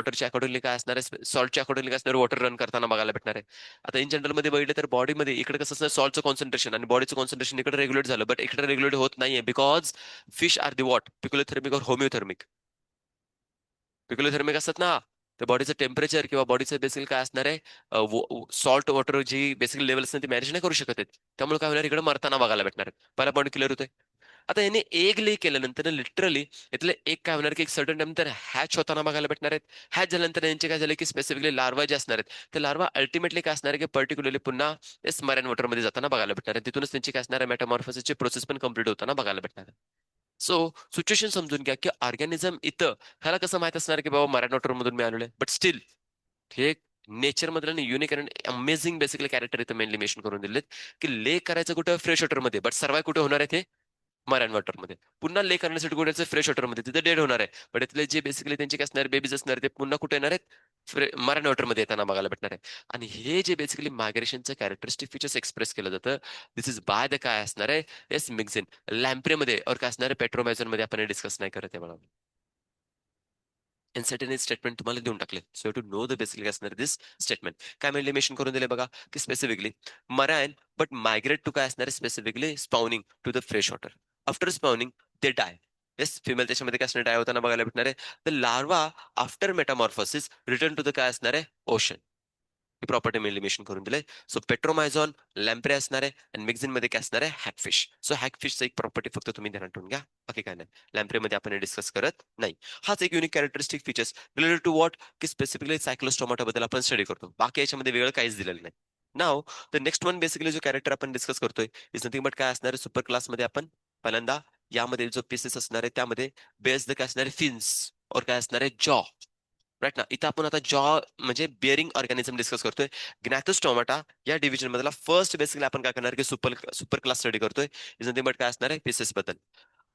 वॉटरच्या accordingly काय असणार आहे, सॉल्टच्या अकॉर्डिंगली काय असणार, वॉटर रन करताना बघायला भेटणार आहे. आता इन जनरल मध्ये बघितलं तर बॉडीमध्ये इकडे कसं असतं, सॉल्टचं कॉन्सन्ट्रेशन आणि बॉडीचं कॉन्सन्ट्रेशन इकडे रेग्युलेट झालं, बट इकडे रेग्युलेट होत नाहीये because fish are the what, poikilothermic और होमिओथर्मिक. पिक्युलोथर्मिक असतात ना, तर बॉडीचं टेम्परेचर किंवा बॉडीचं बेसिकली काय असणार आहे, सॉल्ट वॉटर जी बेसिकली लेवल असते ती मॅनेज नाही करू शकत आहेत. त्यामुळे काय होणार, इकडे मरताना बघायला भेटणार आहे. पहिला पॉईंट क्लिअर होतोय. आता याने एग ले केल्यानंतर लिटरली इथले एक काय होणार की एक सर्टन टाइम तर हॅच होताना बघायला भेटणार आहेत. हॅच झाल्यानंतर यांचे काय झाले की स्पेसिफिकली लार्वा जे असणार आहेत ते लार्वा अल्टिमेटली काय असणार आहे की पर्टिक्युलरली पुन्हा मराइन वॉटर मध्ये जाताना बघायला भेटणार आहे. तिथूनच त्यांची काय असणार आहे, मेटामॉर्फोसिसची प्रोसेस पण कम्प्लीट होताना बघायला भेटणार आहे. सो सिच्युएशन समजून घ्या की ऑर्गॅनिझम इथं ह्याला कसं माहित असणार की बाबा मराइन वॉटर मधून मी आलेलो आहे, बट स्टील हे नेचर मधलं युनिक आणि अमेझिंग बेसिकली कॅरेक्टर इथं मेनली मेन्शन करून दिलेत की ले करायचं कुठं फ्रेश वॉटर मध्ये, बट सर्वाय कुठे होणार आहे ते मराइन वॉटर मध्ये. पुन्हा ले करण्यासाठी कुठे फ्रेश वॉटर मध्ये, तिथे डेड होणार आहे. बट इथले जे बेसिकली त्यांचे काय असणार बेबीज असणार ते पुन्हा कुठे येणार आहेत, मराइन वॉटर मध्ये येताना बघायला भेटणार आहे. आणि हे जे बेसिकली मायग्रेशनचं कॅरेक्टरिस्टिक फीचर्स एक्सप्रेस केलं जातं, दिस इज बाय द काय असणार आहे, येस मिक्झिन लॅम्प्रेमध्ये और काय असणार आहे पेट्रोमायझन मध्ये आपण डिस्कस नाही करत आहे मला. इन्सर्टेनिटी स्टेटमेंट तुम्हाला देऊन टाकले, so to know the basically असणार दिस स्टेटमेंट काय मेनली मेन्शन करून दिले बघा की specifically marine but migrate to काय असणार specifically spawning to the fresh water. After spawning ते डाय. येस फिमेल त्याच्यामध्ये काय असणार डाय होताना बघायला भेटणार आहे. The larva after metamorphosis return to the काय असणार आहे ओशन. ही प्रॉपर्टी मेनली मेन्शन करून दिले. सो पेट्रोमायझॉन लॅम्प्रे असणार आहे आणि मिक्झिन मध्ये काय असणार आहे हॅकफिश. सो हॅकफिशचं एक प्रॉपर्टी फक्त तुम्ही ध्यानात ठेवून घ्या, बाकी काय नाही. लॅम्प्रेमध्ये आपण डिस्कस करत नाही. हाच एक unique characteristic features related to what की स्पेसिफिकली सायक्लोस्टोमाटा बद्दल आपण स्टडी करतो, बाकी याच्यामध्ये वेगळं काहीच दिलेलं नाही. नाव द नेक्स्ट वन बेसिकली जो कॅरेक्टर आपण डिस्कस करतोय इज नथिंग बट काय असणार आहे सुपर क्लासमध्ये आपण पहिल्यांदा यामध्ये जो पीसेस असणार आहे त्यामध्ये बेस द काय असणार आहे फिन्स और काय असणार आहे जॉ. राईट ना, इथं आपण आता जॉ म्हणजे बिअरिंग ऑर्गॅनिझम डिस्कस करतोय. ग्नॅथोस्टोमाटा या डिव्हिजन मधला फर्स्ट बेसिकली आपण काय करणार की सुपर सुपर क्लास स्टडी करतोय. इज नथिंग बट काय असणार आहे पीसेस बद्दल.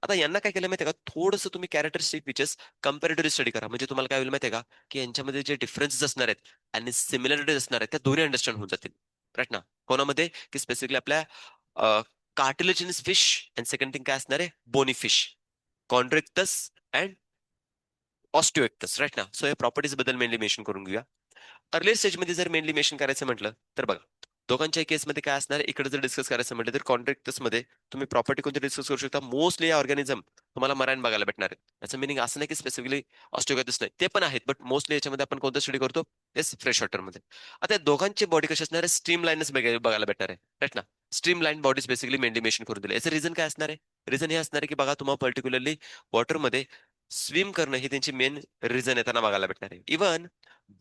आता यांना काय केलं माहितीये का, थोडंसं तुम्ही कॅरेक्टरिस्टिक फीचर्स कम्पॅरेटिव्ह स्टडी करा, म्हणजे तुम्हाला काय होईल माहितीये का की यांच्यामध्ये जे डिफरन्सेस असणार आहेत आणि सिमिलरिटीज असणार आहेत त्या दोन्ही अंडरस्टँड होऊन जातील. राईट ना, कोणामध्ये की स्पेसिफिकली आपल्या cartilaginous fish and second thing काय असणार आहे बोनी फिश, कॉन्ड्रिक्टस अँड ऑस्टिओइक्टस. राईट ना, सो या प्रॉपर्टीज बद्दल मेनली मेन्शन करून घेऊया. अर्लियर स्टेजमध्ये जर मेनली मेन्शन करायचं म्हटलं तर बघा दोघांच्या केसमध्ये काय असणार इकडे जर डिस्कस करायचं म्हटलं तर कॉन्ट्रॅक्टस मध्ये तुम्ही प्रॉपर्टी कोणती डिस्कस करू शकता, मोस्टली ऑर्गॅनिझम तुम्हाला मरायन बघायला भेटणार आहे. याचं मिनिंग असं नाही की स्पेसिफिकली ऑस्ट्रोगॅथस नाही, ते पण आहेत, बट मोस्टली याच्यामध्ये आपण कोणतं स्टडी करतो येस फ्रेश वॉटर मध्ये. आता या दोघांची बॉडी कशी असणार आहे स्ट्रीम लाईनच बघायला भेटणार आहे. राईट ना, stream line bodies basically mainly mention करून दिले. याचं रिझन काय असणार आहे, रिझन हे असणार आहे की बघा तुम्हाला पर्टिक्युलरली वॉटरमध्ये स्विम करणं हे त्यांची मेन रिझन येताना बघायला भेटणार आहे. इव्हन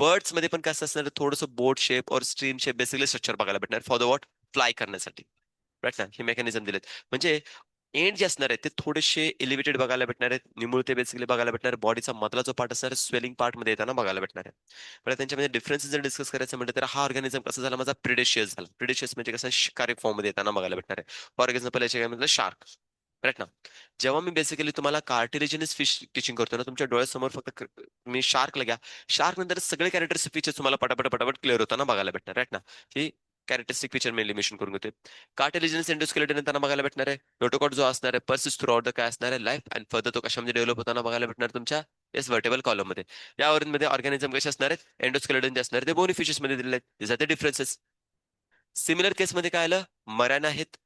बर्ड्स मध्ये पण कसं असणार थोडंसं बोट शेप और स्ट्रीम शेप बेसिकली स्ट्रक्चर बघायला भेटणार फॉर द वॉट फ्लाय करण्यासाठी. राईट ना, हे मेकॅनिझम दिलेत म्हणजे एंड जे असणार आहे ते थोडेसे एलिव्हेटेड बघायला भेटणार आहेत, निमुळते बेसिकली बघायला भेटणार आहे. बॉडीचा मधला जो पार्ट असणार स्वेलिंग पार्ट मध्ये येताना बघायला भेटणार आहे. पण त्यांच्यामध्ये डिफरन्सेस जर डिस्कस करायचं म्हटलं तर हा ऑर्गॅनिझम कसा झाला माझा प्रिडेशियस झाला. प्रिडेशियस म्हणजे कसं शिकारी फॉर्म मध्ये येताना बघायला भेटणार आहे. फॉर एक्झाम्पल याच्या काय म्हणजे शार्क. राईट ना, जेव्हा मी बेसिकली तुम्हाला कार्टिलेजिनस फिश टीचिंग करतो ना तुमच्या डोळ्यासमोर फक्त मी शार्कला घ्या, शार्क नंतर सगळे कॅरेक्टर्स फीचर्स तुम्हाला पटापट पटापट क्लिअर होताना बघायला भेटणार. राईट ना, ही कॅरेक्टरिस्टिक फीचर मेनली मेन्शन करून घेते. कार्टिलेजिनस एंडोस्केलेटन येताना बघायला भेटणार आहे. नोटोकॉट जो असणार आहे पर्सिस्ट थ्रू आउट द काय असणार आहे लाईफ अँड फर्दर तो कशामध्ये डेव्हलप होताना बघायला भेटणार तुमच्या येस वर्टेबल कॉलम मध्ये. यावरून मध्ये ऑर्गॅनिझम कसे असणार आहेत एंडोस्केलेटन जे असणार ते बोनी फिशेस मध्ये दिलेले आहेत. दिस आर द डिफरन्सेस. सिमिलर केसमध्ये काय आलं मरान आहेत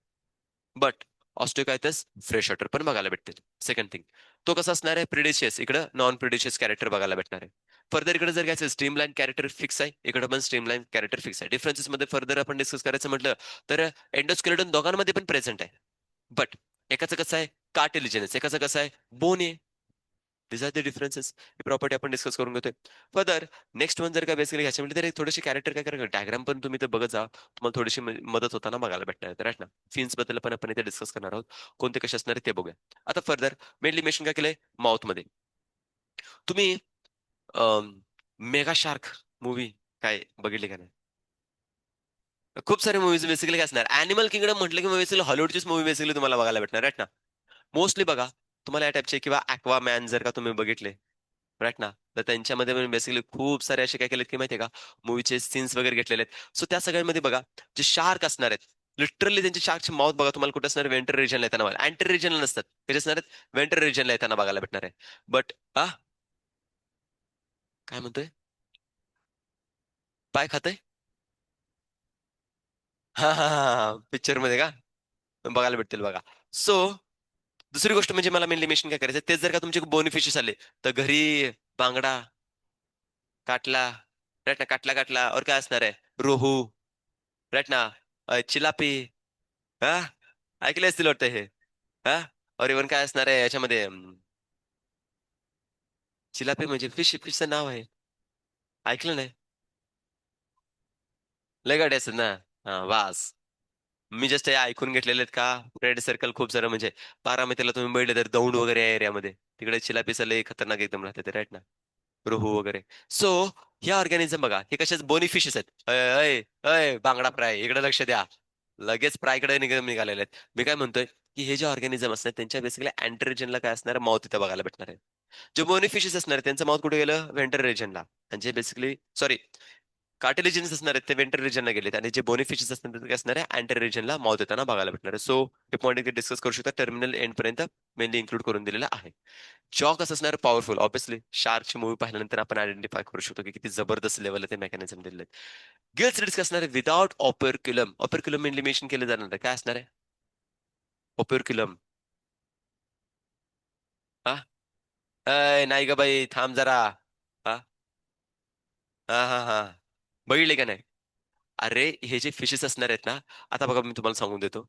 बट ऑस्टिओकायथस फ्रेश वॉटर पण बघायला भेटतील. सेकंड थिंग तो कसा असणार आहे प्रिडिशियस, इकडं नॉन प्रिडिशियस कॅरेक्टर बघायला भेटणार आहे. फर्दर इकडे जर घ्यायचं स्ट्रीमलाईन कॅरेक्टर फिक्स आहे, इकडे पण स्ट्रीमलाईन कॅरेक्टर फिक्स आहे. डिफरन्सेस मध्ये फर्दर आपण डिस्कस करायचं म्हटलं तर एंडोस्केलेटन दोघांमध्ये पण प्रेझेंट आहे, बट एकाचं कसं आहे कार्टिलिजनस, एकाचं कसं आहे बोन आहे. This are the differences. ही प्रॉपर्टी आपण डिस्कस करून घेतोय. फर्दर नेक्स्ट वन जर का बेसिकली घ्यायचं म्हटलं तर थोडेसे कॅरेक्टर काय करा डायग्राम पण तुम्ही ते बघत जा, तुम्हाला थोडीशी मदत होताना बघायला भेटणार आहे. राईट ना, फिन्स बद्दल पण आपण इथे डिस्कस करणार आहोत, कोणते कसे असणार आहे ते बघूया. आता फर्दर मेनली मेन्शन काय केलंय माउथ मध्ये तुम्ही मेगा शार्क मूवी काय बघितली का नाही. खूप सारे मूवीज बेसिकली काय असणार अॅनिमल किंगडम म्हटलं की बेसिकली हॉलिवूडचीच मूवी बेसिकली तुम्हाला बघायला भेटणार. राईट ना, मोस्टली बघा तुम्हाला या टाईपचे किंवा ॲक्वा मॅन जर का तुम्ही बघितले राईट ना, तर त्यांच्यामध्ये पण बेसिकली खूप सारे असे काय केलेत की माहितीये का मूवीचे सीन्स वगैरे घेतलेले आहेत. सो त्या सगळ्यांमध्ये बघा जे शार्क असणार आहेत लिटरली त्यांचे शार्कचे माउथ बघा तुम्हाला कुठे असणार वेंटर रिजनला येताना बघा, अँटर रिजनला नसतात कसे असणार आहेत वेंटर रिजनला येताना बघायला भेटणार आहे. बट काय म्हणतोय? पाय खातंय? हा हा हा पिक्चर मध्ये का? बघायला भेटतील बघा. सो दुसरी गोष्ट म्हणजे मला मेनली मेन्शन काय करायचं, तेच जर का तुमचे बोनी फिशेस आले, तर घरी बांगडा, काटला, राईट ना, काटला काटला और काय असणार आहे, रोहू, राईट ना, चिलापी, हा, ऐकले असतील वाटतं हे, हा. और इव्हन काय असणार आहे याच्यामध्ये, चिलापी म्हणजे फिश, फिशचं नाव आहे, ऐकलं नाही? लय गाडी असतात ना. हा वास. मी जस्ट हे ऐकून घेतलेले आहेत का, फ्रेंड सर्कल खूप सारं म्हणजे बारामतीला तुम्ही बघितलं तर दौंड वगैरे या एरियामध्ये तिकडे चिलापीचं लय खतरनाक एकदम राहते ते, राईट ना, रोहू वगैरे. सो ह्या ऑर्गॅनिझम बघा, हे कशाच बोनी फिशेस आहेत. अय अय अय, बांगडा फ्राय इकडे लक्ष द्या. लगेच फ्रायकडे निघालेले आहेत. मी काय म्हणतोय, की हे जे ऑर्गॅनिझम असतात त्यांच्या बेसिकली अँटर रिजनला काय असणार, माउथ इथं बघायला भेटणार आहे. जे बोनी फिशेस असणार आहेत, त्यांचं माउथ कुठे गेलं, वेंटर रिजनला. आणि जे बेसिकली सॉरी, कार्टिलेजन्स असणार आहेत ते वेंटर रिजनला गेलेत, आणि जे बोनी फिशेस असणार ते काय असणार आहे, अँटर रिजनला माउथ येताना बघायला भेटणार आहे. सो हे पॉईंट डिस्कस करू शकता, टर्मिनल एंड पर्यंत मेनली इन्क्लूड करून दिलेलं आहे. जॉ कसं असणार, पॉवरफुल, ऑब्विसली शार्कची मूवी पाहिल्यानंतर आपण आयडेंटिफाय करू शकतो की किती जबरदस्त लेवल ते मेकॅनिझम दिले. गिल्स डिस्क असणार आहे विदाउट ऑपरक्युलम. ऑपरक्युलम मेनली मेन्शन केलं जाणार आहे, काय असणार आहे ऑपरक्युलम? हा, नाही ग बाई, थांब जरा. हा हा हा हा, बघितले का नाही? अरे हे जे फिशेस असणार आहेत ना, आता बघा मी तुम्हाला सांगून देतो.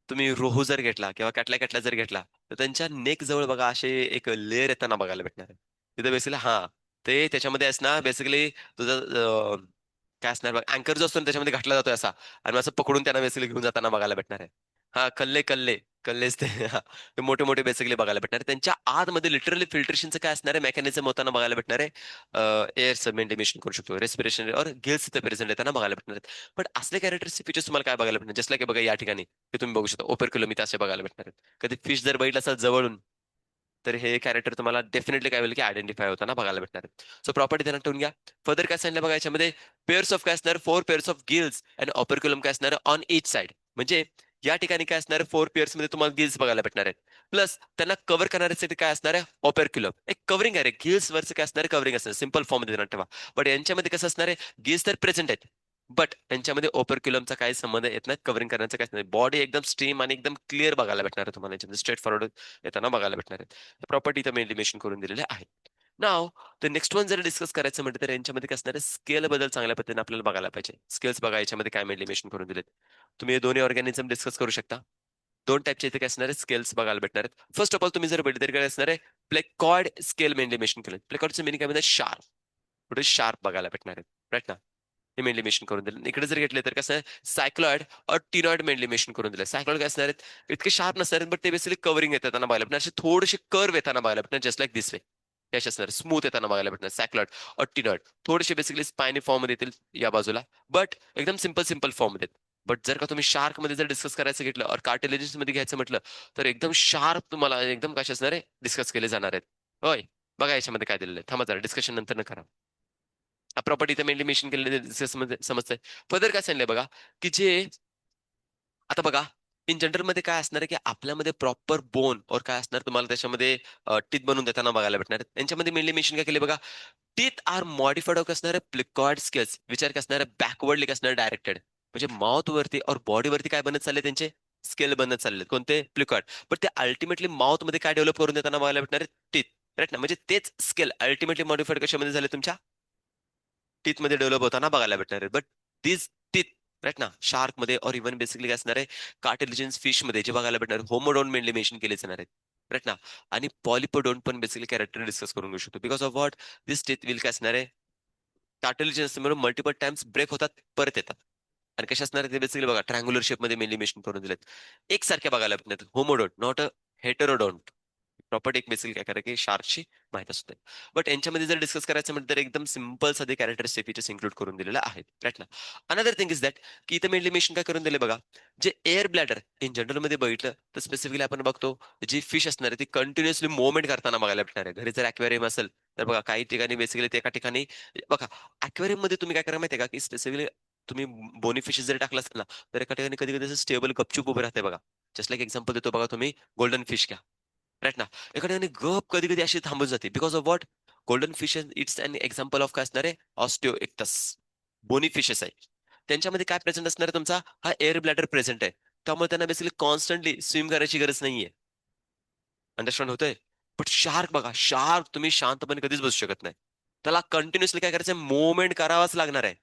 तुम्ही रोहू जर घेतला किंवा कॅटला कॅटला जर घेतला, तर त्यांच्या नेक जवळ बघा असे एक लेअर येताना बघायला भेटणार आहे. तिथे बेसिकली हा, ते त्याच्यामध्ये असणार बेसिकली तुझं काय असणार बघ, अँकर जो असतो ना त्याच्यामध्ये घातला जातोय असा, आणि मग असं पकडून त्यांना बेसिकली घेऊन जाताना बघायला भेटणार आहे. हा कल्ले कल्ले, कल्लेच ते हा, ते मोठे मोठे बेसिकली बघायला भेटणार आहे. त्यांच्या आतमध्ये लिटरली फिल्ट्रेशनचं काय असणार आहे, मेकॅनिझम होताना बघायला भेटणार आहे. एअरचं मेंटेनेशन करू शकतो, रेस्पिरेशन और गिल्स तिथे प्रेझेंट येताना बघायला भेटणार आहेत. पण असले कॅरेक्टर्सचे फीचर्स तुम्हाला काय बघायला भेटणार, जसं की बघा या ठिकाणी हे तुम्ही बघू शकता, ओपेर असे बघायला भेटणार आहेत. कधी फिश जर बघितलं असाल जवळून, तर हे कॅरेक्टर तुम्हाला डेफिनेटली काय होईल की आयडेंटिफाय होताना बघायला भेटणार आहे. सो प्रॉपर्टी ध्यानात ठेवून घ्या. फर्दर काय सांगितलं बघा याच्यामध्ये, पेअर्स ऑफ काय असणार, four pairs of gills and operculum काय असणार ऑन इच साइड. म्हणजे या ठिकाणी काय असणार, फोर पेअर्स मध्ये तुम्हाला गिल्स बघायला भेटणार आहेत. प्लस त्यांना कव्हर करण्यासाठी काय असणार आहे, ऑपरक्युलम एक कव्हरिंग आहे, गिल्स वरचं काय असणार, कव्हरिंग असणार, सिंपल फॉर्म मध्ये ध्यानात ठेवा. बट यांच्यामध्ये कसं असणार आहे, गिल्स तर प्रेझेंट आहेत, बट यांच्यामध्ये ओपरक्युलमचा काही संबंध येत नाही, कव्हरिंग करण्याचा काहीच नाही. बॉडी एकदम स्ट्रीम आणि एकदम क्लिअर बघायला भेटणार आहे तुम्हाला, याच्यामध्ये स्ट्रेट फॉरवर्ड येताना बघायला भेटणार आहे. प्रॉपर्टी इथं मेनली मेन्शन करून दिलेले आहे. नाव तर नेक्स्ट वन जर डिस्कस करायचं म्हटलं तर यांच्यामध्ये काय असणार आहे, स्केल बद्दल चांगल्या पद्धतीने आपल्याला बघायला पाहिजे. स्केल्स बघा याच्यामध्ये काय मेनली मेन्शन करून दिलेत. तुम्ही हे दोन्ही ऑर्गॅनिझम डिस्कस करू शकता. दोन टाईपचे इथे काय असणार आहे, स्केल्स बघायला भेटणार आहेत. फर्स्ट ऑफ ऑल तुम्ही जर बघितलं तर काय असणार आहे, प्लेकॉर्ड स्केल मेनली मेन्शन केलं. प्लेकॉर्डचं मिनिंग काय म्हणजे शार्प, कुठे शार्प बघायला भेटणार आहेत, राईट ना. हे मेनली मेन्शन करून दिलं. इकडे जर घेतले तर कसं आहे, सायक्लॉइड और टिनॉइड मेनली मेन्शन करून दिलं. सायक्लॉइड काय असणार आहेत, इतके शार्प नसणार आहेत, बट ते बेसिकली कव्हरिंग येताना बघायला भेटणार, असे थोडेसे कर्व येताना बघायला भेटणार, जस्ट लाईक दिस वे. त्याचे असणार स्मूथ येताना बघायला भेटणार सायक्लॉइड और टिनॉइड. थोडेसे बेसिकली स्पायनी फॉर्म मध्ये येतील या बाजूला, बट एकदम सिंपल सिंपल फॉर्म मध्ये. बट जर का तुम्ही शार्क मध्ये जर डिस्कस करायचं घेतलं और कार्टिलेजेस मध्ये घ्यायचं म्हटलं, तर एकदम शार्प तुम्हाला एकदम कसे असणार आहे, डिस्कस केले जाणार आहेत. होय, बघा याच्यामध्ये काय दिलेलं आहे, थांबा जरा डिस्कशन नंतर न करा. प्रॉपर्टी इथं मेनली मेन्शन केलेले समजतंय. फर्दर काय सांगितलंय बघा, की जे आता बघा, इन जनरल मध्ये काय असणार आहे, की आपल्यामध्ये प्रॉपर बोन और काय असणार तुम्हाला त्याच्यामध्ये टीथ बनवून देताना बघायला भेटणार आहेत. यांच्यामध्ये मेनली मेन्शन काय केले बघा, टीथ आर मॉडिफाईड ऑफ असणारे प्लिकॉर्ड स्केल्स, विचार काय असणार बॅकवर्डली काय असणार डायरेक्टेड, म्हणजे माउथ वरती और बॉडी वरती काय बनत चालले त्यांचे स्केल बनत चालले, कोणते प्लिकॉर्ड. पण ते अल्टिमेटली माउथ मध्ये काय डेव्हलप करून देताना बघायला भेटणार टीथ, राईट ना. म्हणजे तेच स्केल अल्टिमेटली मॉडिफाईड कशामध्ये झाले, तुमच्या टीथ मध्ये डेव्हलप होताना बघायला भेटणार आहे. बट दिस टीथ, राईट ना, शार्क मध्ये और इव्हन बेसिकली काय असणार आहे, कार्टिलिजन्स फिश मध्ये जे बघायला भेटणार, होमोडोन मेनली मेन्शन केले जाणार आहेत, राईट ना. आणि पॉलिपोडोन पण बेसिकली कॅरेक्टर डिस्कस करून घेऊ शकतो. Because of what, this teeth will काय असणार आहे, कार्टिलिजन्स म्हणून मल्टिपल टाइम्स ब्रेक होतात, परत येतात. आणि कशा असणार आहे ते बेसिकली बघा, ट्रँग्युलर शेप मध्ये मेनली मेन्शन करून दिलेत. एकसारखे बघायला भेटणार, होमोडोन नॉट अ हेटेरोडोन्ट. प्रॉपर्टी एक बेसिकली काय करा की शार्कची माहित असते. बट यांच्यामध्ये जर डिस्कस करायचं म्हटलं तर एकदम सिंपल साधे कॅरेक्टरिस्टिक फीचर्स इन्क्लूड करून दिलेले आहेत, राईट ना. अनदर थिंग इज दॅट, की इथं मेनली मेन्शन काय करून दिले बघा, जे एअर ब्लॅडर इन जनरल मध्ये बघितलं तर स्पेसिफिकली आपण बघतो, जी फिश असणार आहे ती कंटिन्युअसली मुवमेंट करताना बघायला भेटणार आहे. घरी जर अक्वेरियम असेल तर बघा, काही ठिकाणी बेसिकली ते एका ठिकाणी बघा, अक्वेरियम मध्ये तुम्ही काय करा माहितीये का, की स्पेसिफिकली तुम्ही बोनी फिशेस जरी टाकला असेल ना, तर एका ठिकाणी कधी कधी स्टेबल गपचूप उभे राहते बघा. जस्ट लाईक एक्झाम्पल देतो बघा, तुम्ही गोल्डन फिश घ्या, राईट ना. एका ठिकाणी गप कधी कधी अशी थांबून जाते, because of what, golden fish it's an example of काय असणार आहे, ऑस्टिओ इक्टस, बोनी फिशेस आहे. त्यांच्यामध्ये काय प्रेझेंट असणार आहे, तुमचा हा एअर ब्लॅडर प्रेझेंट आहे. त्यामुळे त्यांना बेसिकली कॉन्स्टंटली स्विम करायची गरज नाहीये. अंडरस्टँड होतंय? बट शार्क बघा, शार्क तुम्ही शांतपणे कधीच बसू शकत नाही. त्याला कंटिन्युअसली काय करायचं, मूवमेंट करावाच लागणार आहे.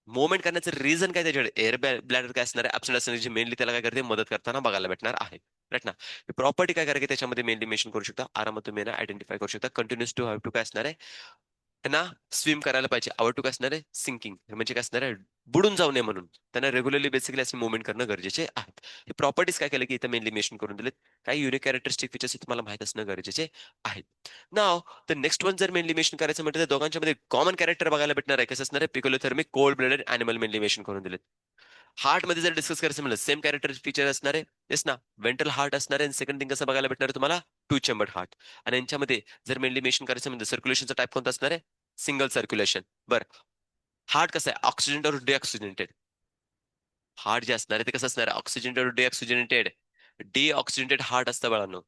मूवमेंट करण्याचं रिझन काय, त्याच्याकडे एअर ब्लॅडर काय असणार आहे, ऍब्सेंट असणार, जे मेनली त्याला काय करते, मदत करताना बघायला भेटणार आहे. राईट ना. प्रॉपर्टी काय करायची त्याच्यामध्ये मेनली मेन्शन करू शकता, आरामात तुम्ही आयडेंटिफाय करू शकता. कंटिन्युअस टू हॅव टू काय असणार आहे, त्यांना स्विम करायला पाहिजे. आवड टू काय असणार आहे, सिंकिंग म्हणजे काय असणार आहे, बुडून जाऊ नये म्हणून त्यांना रेग्युलरली बेसिकली असे मुवमेंट करणं गरजेचे आहेत. हे प्रॉपर्टीज काय केलं की इथं मेनली मेन्शन करून दिलेत. काही युनिक कॅरेक्टरिस्टिक फीचर्स तुम्हाला माहित असणं गरजेचे आहेत. नाव तर नेक्स्ट वन जर मेनली मेन्शन करायचं म्हटलं तर दोघांच्या कॉमन कॅरेक्टर बघायला भेटणार आहे. कसं असणार आहे, poikilothermic cold blooded animal mainly mention करून दिलेत. हार्ट मध्ये जर डिस्कस करायचं म्हणलं, सेम कॅरेक्टर फीचर असणार आहे. येस ना, वेंट्रल हार्ट असणार आहे. सेकंड थिंग कसं बघायला भेटणार आहे तुम्हाला, टू चेंबर्ड हार्ट. आणि यांच्यामध्ये जर मेनली मेन्शन करायचं म्हणजे सर्क्युलेशनचा टाईप कोणता असणार आहे, सिंगल सर्क्युलेशन. बरं, हार्ट कसं आहे, ऑक्सिजन डिऑक्सिजनेटेड. हार्ट जे असणार आहे ते कसं असणार आहे, ऑक्सिजनेटेड डिऑक्सिजनेटेड. डिऑक्सिजनेटेड हार्ट असतं बाळांनो.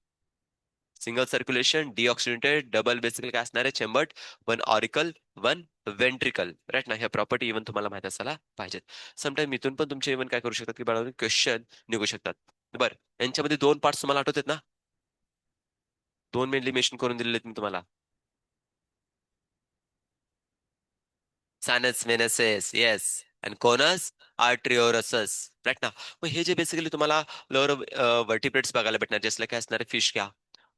Single circulation, deoxygenated, double basically काय असणार आहे, chambered, one auricle, one ventricle. Right ना. ह्या प्रॉपर्टी इव्हन तुम्हाला माहित असायला पाहिजेत. समटाईम इथून पण तुमचे इव्हन काय करू शकतात की बाळांनो, क्वेश्चन निघू शकतात. बरं, यांच्यामध्ये दोन पार्ट्स तुम्हाला आठवतात ना, दोन मेनली मेन्शन करून दिलेले आहेत मी तुम्हाला. सायनस वेनसेस, येस, आणि कोनस आर्ट्रिओरसस. राईट ना. मग हे जे बेसिकली तुम्हाला लोअर वर्टिब्रेट्स बघायला भेटणार, जसं काय असणार, फिश घ्या,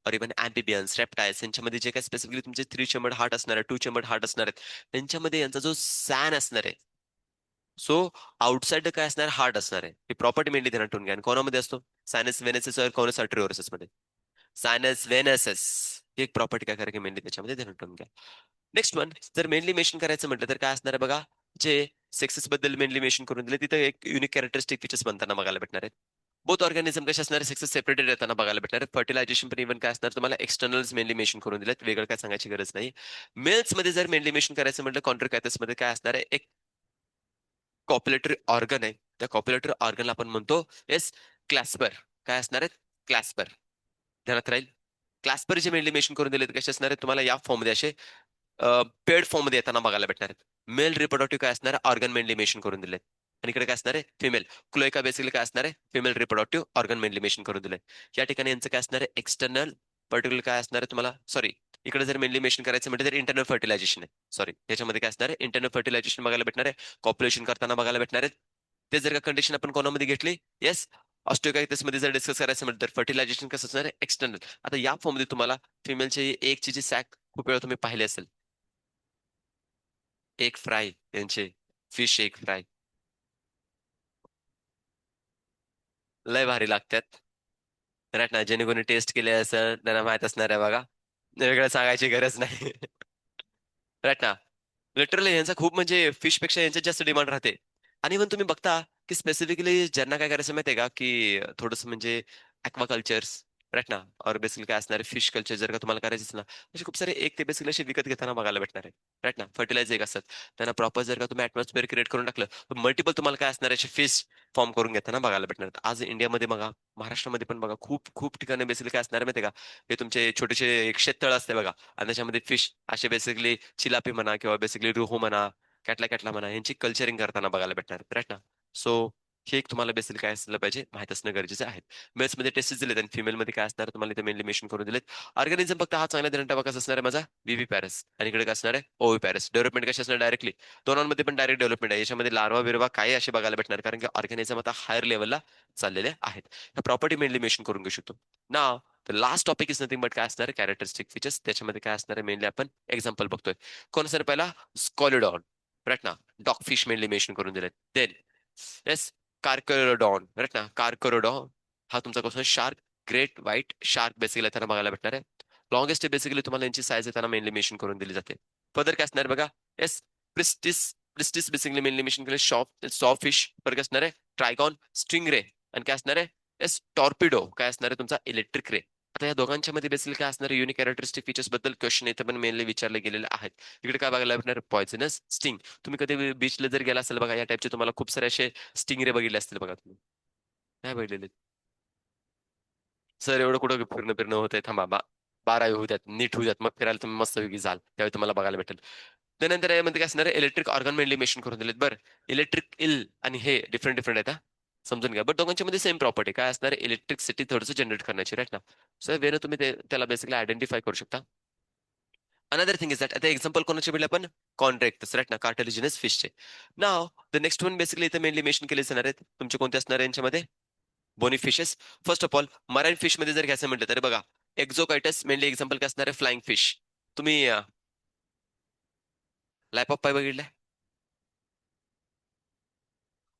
और इव्हन अँपिबियन्स, रेप्टाइल्स, यांच्यामध्ये जे काय स्पेसिफिकली तुमचे थ्री चेंबर्ड हार्ट असणार आहे, टू चेंबर्ड हार्ट असणार आहेत, त्यांच्यामध्ये यांचा जो सॅन असणार आहे, सो आउटसाइड काय असणार, हार्ट असणार आहे. ही प्रॉपर्टी मेनली ध्यानात ठेवून घ्या. आणि कोणामध्ये असतो, सायनस वेनेसेस और कोनस आर्ट्रिओरसस मध्ये. सायनस वेनसेस ही एक प्रॉपर्टी काय करायची मेनली त्याच्यामध्ये ध्यानात ठेवून घ्या. नेक्स्ट वन जर मेनली मेन्शन करायचं म्हटलं तर काय असणार आहे बघा, जे सेक्सेस बद्दल मेनली मेन्शन करून दिले, तिथे एक युनिक कॅरेक्टरिस्टिक फीचर्स बनताना बघायला भेटणार आहेत. बोथ ऑर्गॅनिझम कसे असणार, सेक्सेस सेपरेटेड येताना बघायला भेटणार आहे. फर्टिलायझेशन पण इव्हन काय असणार, तुम्हाला एक्सटर्नल्स मेनली मेन्शन करून दिलेत, वेगळं काय सांगायची गरज नाही. मेल्स मध्ये जर मेनली मेन्शन करायचं म्हटलं, कॉन्ट्रोकॅथस मध्ये काय असणार आहे, एक कॉप्युलेटरी ऑर्गन आहे. त्या कॉप्युलेटरी ऑर्गनला आपण म्हणतो येस क्लॅस्पर. काय असणार आहे, क्लॅस्पर. ध्यानात राहील. क्लॅस्पर जे मेनली मेन्शन करून दिले कसे असणार आहे, तुम्हाला या फॉर्म मध्ये असे पेड फॉर्म मध्ये येताना बघायला भेटणार आहेत. मेल रिप्रोडक्टिव्ह काय असणार, ऑर्गन मेनली मेन्शन करून दिले. आणि इकडे काय असणार आहे, फिमेल क्लोएका बेसिकली काय असणार आहे, female reproductive organ mainly mention करून दिले. या ठिकाणी यांचं काय असणार आहे, एक्सटर्नल पर्टिक्युलर काय असणार आहे तुम्हाला, सॉरी, इकडे जर मेनली मेन्शन करायचं म्हणजे तर इंटरनल फर्टिलायझेशन आहे. सॉरी, याच्यामध्ये काय असणार आहे, इंटरनल फर्टिलायझेशन बघायला भेटणार आहे, कॉप्युलेशन करताना बघायला भेटणार आहेत. ते जर का कंडिशन आपण कोणामध्ये घेतली, येस, ऑस्टिओकायटिस मध्ये जर डिस्कस करायचं म्हटलं तर फर्टिलायझेशन कसं असणार आहे, एक्सटर्नल. आता या फॉर्म मध्ये तुम्हाला फिमेलचे एकची जी सॅक खूप वेळा तुम्ही पाहिले असेल, एक फ्राय यांचे, फिश एक फ्राय, लय भारी लागतात. राईट ना. जेणे कोणी टेस्ट केले असं त्यांना माहित असणार आहे बघा, वेगळं सांगायची गरज नाही. राईट ना. लिटरली यांचा खूप म्हणजे फिश पेक्षा यांच्यात जास्त डिमांड राहते. आणि पण तुम्ही बघता की स्पेसिफिकली ज्यांना काय करायचं माहितीये का, की थोडंसं म्हणजे ऍक्वाकल्चर्स, राईट ना, और बेसिकली काय असणार फिश कल्चर जर का तुम्हाला करायचंच ना, असे खूप सारे एक ते बेसिकली असे विकत घेताना बघायला भेटणार आहे. राईट ना. फर्टिलायझर एक असतात, त्यांना प्रॉपर जर का तुम्ही ऍटमॉस्फिअर क्रिएट करून टाकलं, तर मल्टिपल तुम्हाला काय असणार असे फिश फॉर्म करून घेताना बघायला भेटणार आहेत. आज इंडियामध्ये बघा, महाराष्ट्रामध्ये पण बघा, खूप खूप ठिकाणी बेसिकली काय असणार माहितीये का, हे तुमचे छोटेसे एक शेततळ असते बघा, आणि त्याच्यामध्ये फिश असे बेसिकली चिलापी म्हणा किंवा बेसिकली रुहो म्हणा, कॅटला कॅटला म्हणा, यांची कल्चरिंग करताना बघायला भेटणार, राईट ना. सो हे एक तुम्हाला बेसिकली काय असलं पाहिजे, माहित असणं गरजेचं आहे. मेल्स मध्ये टेस्टिस दिलेत आणि फिमेल मध्ये काय असणार तुम्हाला इथे मेनली मेन्शन करून दिलेत. ऑर्गॅनिझम फक्त हा चांगला देणार कसं असणार आहे माझा, बीबी पॅरस, आणि इकडे काय असणार आहे, ओवी पॅरस. डेव्हलपमेंट कशी असणार, डायरेक्टली दोनांमध्ये पण डायरेक्ट डेव्हलपमेंट आहे. याच्यामध्ये लार्वा बिर्वा काही असे बघायला भेटणार, कारण की ऑर्गॅनिझम आता हायर लेवलला चाललेले आहेत. ह्या प्रॉपर्टी मेनली मेन्शन करून घेऊ शकतो. ना तर last topic is nothing but काय असणार, कॅरेक्टरिस्टिक फीचर्स. त्याच्यामध्ये काय असणार आहे मेनली आपण एक्झाम्पल बघतोय. कोण सर पहिला, स्कॉलिडॉन, राईट ना. डॉग फिश मेनली मेन्शन करून दिलेत. देन येस, कार्करोडॉन, राईट ना. कार्करोडॉन हा तुमचा question, shark, great white shark basically त्यांना बघायला भेटणार आहे. लॉंगेस्ट बेसिकली तुम्हाला यांची साईज त्यांना मेनली मेन्शन करून दिली जाते. फर्दर काय असणार बघा, yes, priestess, priestess basically mainly mention केले, सॉ फिश. पर काय असणार आहे, ट्रायगॉन, स्टिंगरे, आणि काय असणार आहे, येस, टॉर्पिडो काय असणार आहे तुमचा, इलेक्ट्रिक रे. आता या दोघांच्या मध्ये बेसिकली काय असणार, युनिक कॅरेक्टरिस्टिक फीचर्स बद्दल क्वेश्चन इथे पण मेनली विचारले गेलेले आहेत. इकडे काय बघायला भेटणार, पॉइझनस स्टिंग. तुम्ही कधी बीचला जर गेला असेल बघा, या टाइपचे तुम्हाला खूप सारे असे स्टिंगरे बघितले असतील बघा तुम्ही, नाही बघितलेले. सर एवढं कुठं फिरणं फिरणं होतंय, थांबा बा. 12 होऊ द्यात, नीट होऊ द्यात, मग फिरायला तुम्ही मस्त वेगळी जाल, त्यावेळी तुम्हाला बघायला भेटेल. त्यानंतर यामध्ये काय असणार आहे, इलेक्ट्रिक ऑर्गन मेनली मेन्शन करून दिलेत. बरं, इलेक्ट्रिक इल आणि हे डिफरंट डिफरंट आहेत हा. समजून घ्या. बट दोघांच्या मध्ये सेम प्रॉपर्टी काय असणार आहे, इलेक्ट्रिसिटी थोडंसं जनरेट करण्याची, राईट ना. सो वेळेला तुम्ही त्याला बेसिकली आयडेंटिफाय करू शकता. अनदर थिंग इज दॅट आता एक्झाम्पल कोणाचे भेटले आपण, कॉन्ट्रॅक्ट राईट ना, कार्टिलिजिनस फिशचे. नाव द नेक्स्ट वन बेसिकली इथे मेनली मेन्शन केले जाणार आहेत तुमचे कोणते असणार आहे यांच्यामध्ये, bony fishes. First of all marine fish मध्ये जर घ्यायचं म्हटलं तर बघा, एक्झोकायटस मेनली एक्झाम्पल काय असणार आहे, फ्लाइंग फिश. तुम्ही लाईफ ऑफ पाय बघितलंय?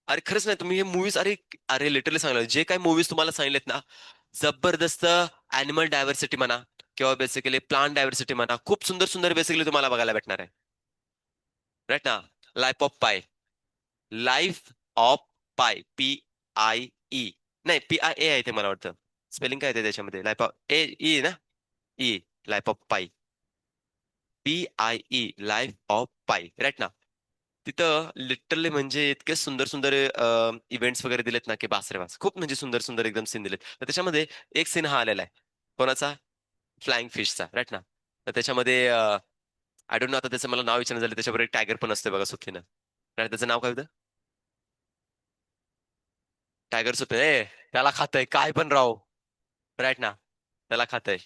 अरे खरंच नाही, तुम्ही हे मूवीज, अरे अरे लिटरली सांगलं, जे काही मूवीज तुम्हाला सांगितलेत ना, जबरदस्त अॅनिमल डायव्हर्सिटी म्हणा किंवा बेसिकली प्लांट डायव्हर्सिटी म्हणा, खूप सुंदर सुंदर बेसिकली तुम्हाला बघायला भेटणार आहे, राईट ना. लाईफ ऑफ पाय, लाईफ ऑफ पाय, PIE, नाही PIA आहे ते मला वाटतं. स्पेलिंग काय आहे त्याच्यामध्ये, लाईफ ऑफ ई ना, ई, लाईफ ऑफ पाय, PIE, लाईफ ऑफ पाय, राईट ना. तिथं लिटरली म्हणजे इतके सुंदर सुंदर इव्हेंट्स वगैरे दिलेत ना, की बास रे बास, खूप म्हणजे सुंदर सुंदर एकदम सीन दिलेत. तर त्याच्यामध्ये एक सीन हा आलेला आहे, कोणाचा, फ्लाइंग फिशचा, राईट ना. तर त्याच्यामध्ये आय डोंट नो, आता त्याचं मला नाव विचारणं झालं, त्याच्याबरोबर एक टायगर पण असते बघा सुट्टीनं, राईट. त्याचं नाव काय होतं, टायगर सुप, ए त्याला खातंय काय पण राव, राईट ना, त्याला खातंय.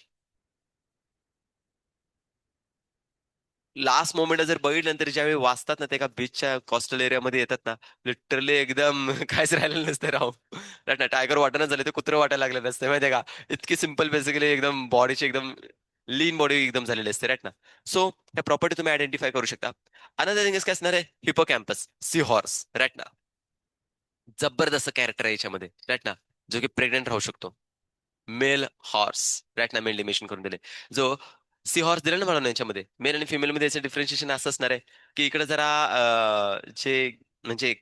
लास्ट मोमेंट जर बघितलं तर ज्यावेळी वाचतात ना, ते एका बीचच्या कॉस्टल एरियामध्ये येतात ना, लिटरली एकदम काहीच राहिलेलं नसतं राव, राईट ना. टायगर वाटणं झाले ते कुत्रं वाटायला लागले नसते माहितीये का, इतकी सिंपल बेसिकली एकदम बॉडीची एकदम लीन बॉडी एकदम झालेली असते, राईट ना. सो ह्या प्रॉपर्टी तुम्ही आयडेंटिफाय करू शकता. अनदर थिंग काय असणार आहे, हिपोकॅम्पस सी हॉर्स, राईट ना. जबरदस्त कॅरेक्टर आहे याच्यामध्ये, राईट ना, जो की प्रेग्नेंट राहू शकतो. मेल हॉर्स, राईट ना, मेल मेन्शन करून दिले. जो सी हॉर्स दिला ना मला याच्यामध्ये, मेल आणि फिमेल मध्ये याचं डिफरन्शिएशन असं असणार आहे की इकडे जरा जे म्हणजे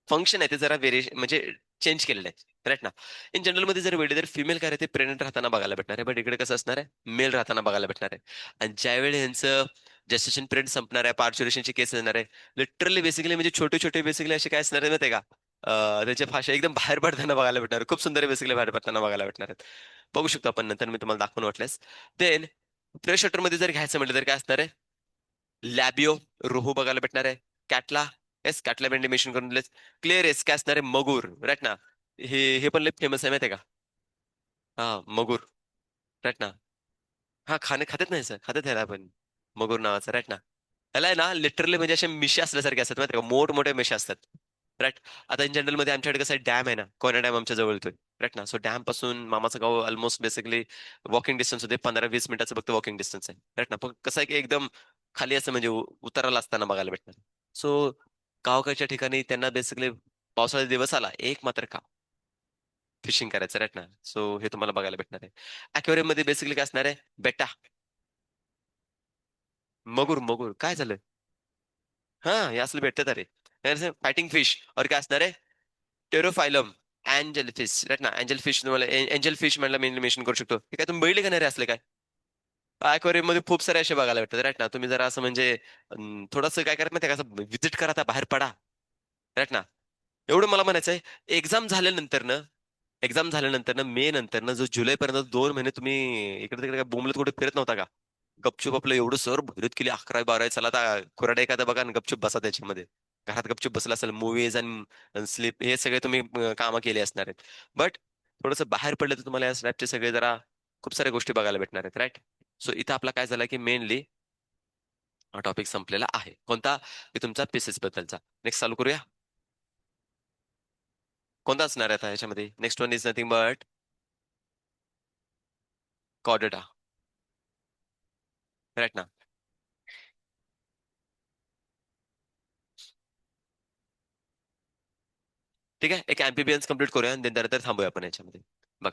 फंक्शन आहे ते जरा व्हेरिएशन म्हणजे चेंज केलेलं आहे, राईट ना. इन जनरल मध्ये जर वेळी तर फिमेल काय आहे ते प्रेग्नेंट राहताना बघायला भेटणार आहे, बट इकडे कसं असणार आहे, मेल राहताना बघायला भेटणार आहे. आणि ज्यावेळी यांचं जेस्टेशन पिरियड संपणार आहे, पार्च्युरेशनची केस येणार आहे, लिटरली बेसिकली म्हणजे छोटे छोटे बेसिकली असे काय असणार आहे माहिती आहे का, त्याच्या भाषा एकदम बाहेर पडताना बघायला भेटणार, खूप सुंदर बेसिकली बाहेर पडताना बघायला भेटणार आहेत. बघू शकतो आपण नंतर, मी तुम्हाला दाखवून वाटल्यास. देन फ्रेश वॉटर मध्ये जर घ्यायचं म्हटलं तर काय असणार आहे, लॅबिओ, रोहू बघायला भेटणार आहे. कॅटला, येस कॅटला मेंढी मेन्शन करून दिलेस. क्लिअर येस काय असणार आहे, मगूर, राईट ना. हे हे पण लय फेमस आहे माहिती आहे का, हा मगूर, राईट ना. हा खाणे खातात नाही सर, खातात ह्याला पण, मगूर नावाचं, राईट ना. ह्याला आहे ना लिटरली म्हणजे असे मिशी असल्यासारखे असतात माहिती का, मोठ मोठे मिशी असतात, राईट. आता इन जनरल मध्ये आमच्याकडे कसं डॅम आहे ना, कोयना डॅम आमच्या जवळ येतोय, राईट ना. सो डॅम पासून मामाचं गाव ऑलमोस्ट बेसिकली वॉकिंग डिस्टन्स होते, 15-20 मिनिटाचं फक्त वॉकिंग डिस्टन्स आहे, राईट ना. पण कसं आहे की एकदम खाली असं म्हणजे उताराला असताना बघायला भेटणार. सो गावकडच्या ठिकाणी त्यांना बेसिकली पावसाळ्याचा दिवस आला एक मात्र का, फिशिंग करायचं, राईट ना. सो हे तुम्हाला बघायला भेटणार आहे. अक्वेरियम मध्ये बेसिकली काय असणार आहे, बेटा, मगूर मगूर काय झालं, हा हे असलं भेटतात अरे. फायटिंग फिश और काय असणार आहे, टेरोफायलम, अँजल फिश, राईट ना. अँजल फिश तुम्हाला एंजल फिश म्हणलं मेनली मेन्शन करू शकतो. हे काय तुम्ही बघितले का नाही रे असले काय, अक्वेरियम मध्ये खूप सारे असे बघायला भेटतात, राईट ना. तुम्ही जरा असं म्हणजे थोडंसं काय करत माहिती का, असं व्हिजिट करा, आता बाहेर पडा, राईट ना. एवढं मला म्हणायचंय. एक्झाम झाल्यानंतर ना, एक्झाम झाल्यानंतर ना, मे नंतर ना, जो जुलैपर्यंत 2 महिने तुम्ही इकडे तिकडे काय बोंबलत कुठे फिरत नव्हता का, गपचूप आपलं एवढं सर भरत केली, 11-12 चला आता खुराडे एखादा बघा आणि गपचूप बसा त्याच्यामध्ये, घरात गपचूप बसला असेल, मूवीज आणि स्लीप हे सगळे तुम्ही कामं केली असणार आहेत. बट थोडंसं बाहेर पडलं तर तुम्हाला या स्नॅपचे सगळे जरा खूप साऱ्या गोष्टी बघायला भेटणार आहेत, राईट. सो इथं आपला काय झालं की मेनली हा टॉपिक संपलेला आहे, कोणता, की तुमचा पीसेस बद्दलचा. नेक्स्ट चालू करूया, कोणता असणार आहे आता ह्याच्यामध्ये, next one is nothing but chordata, right ना. ठीक आहे, एक अँपिबियन्स कम्प्लीट करूया आणि त्यानंतर थांबूया आपण याच्यामध्ये. बघ,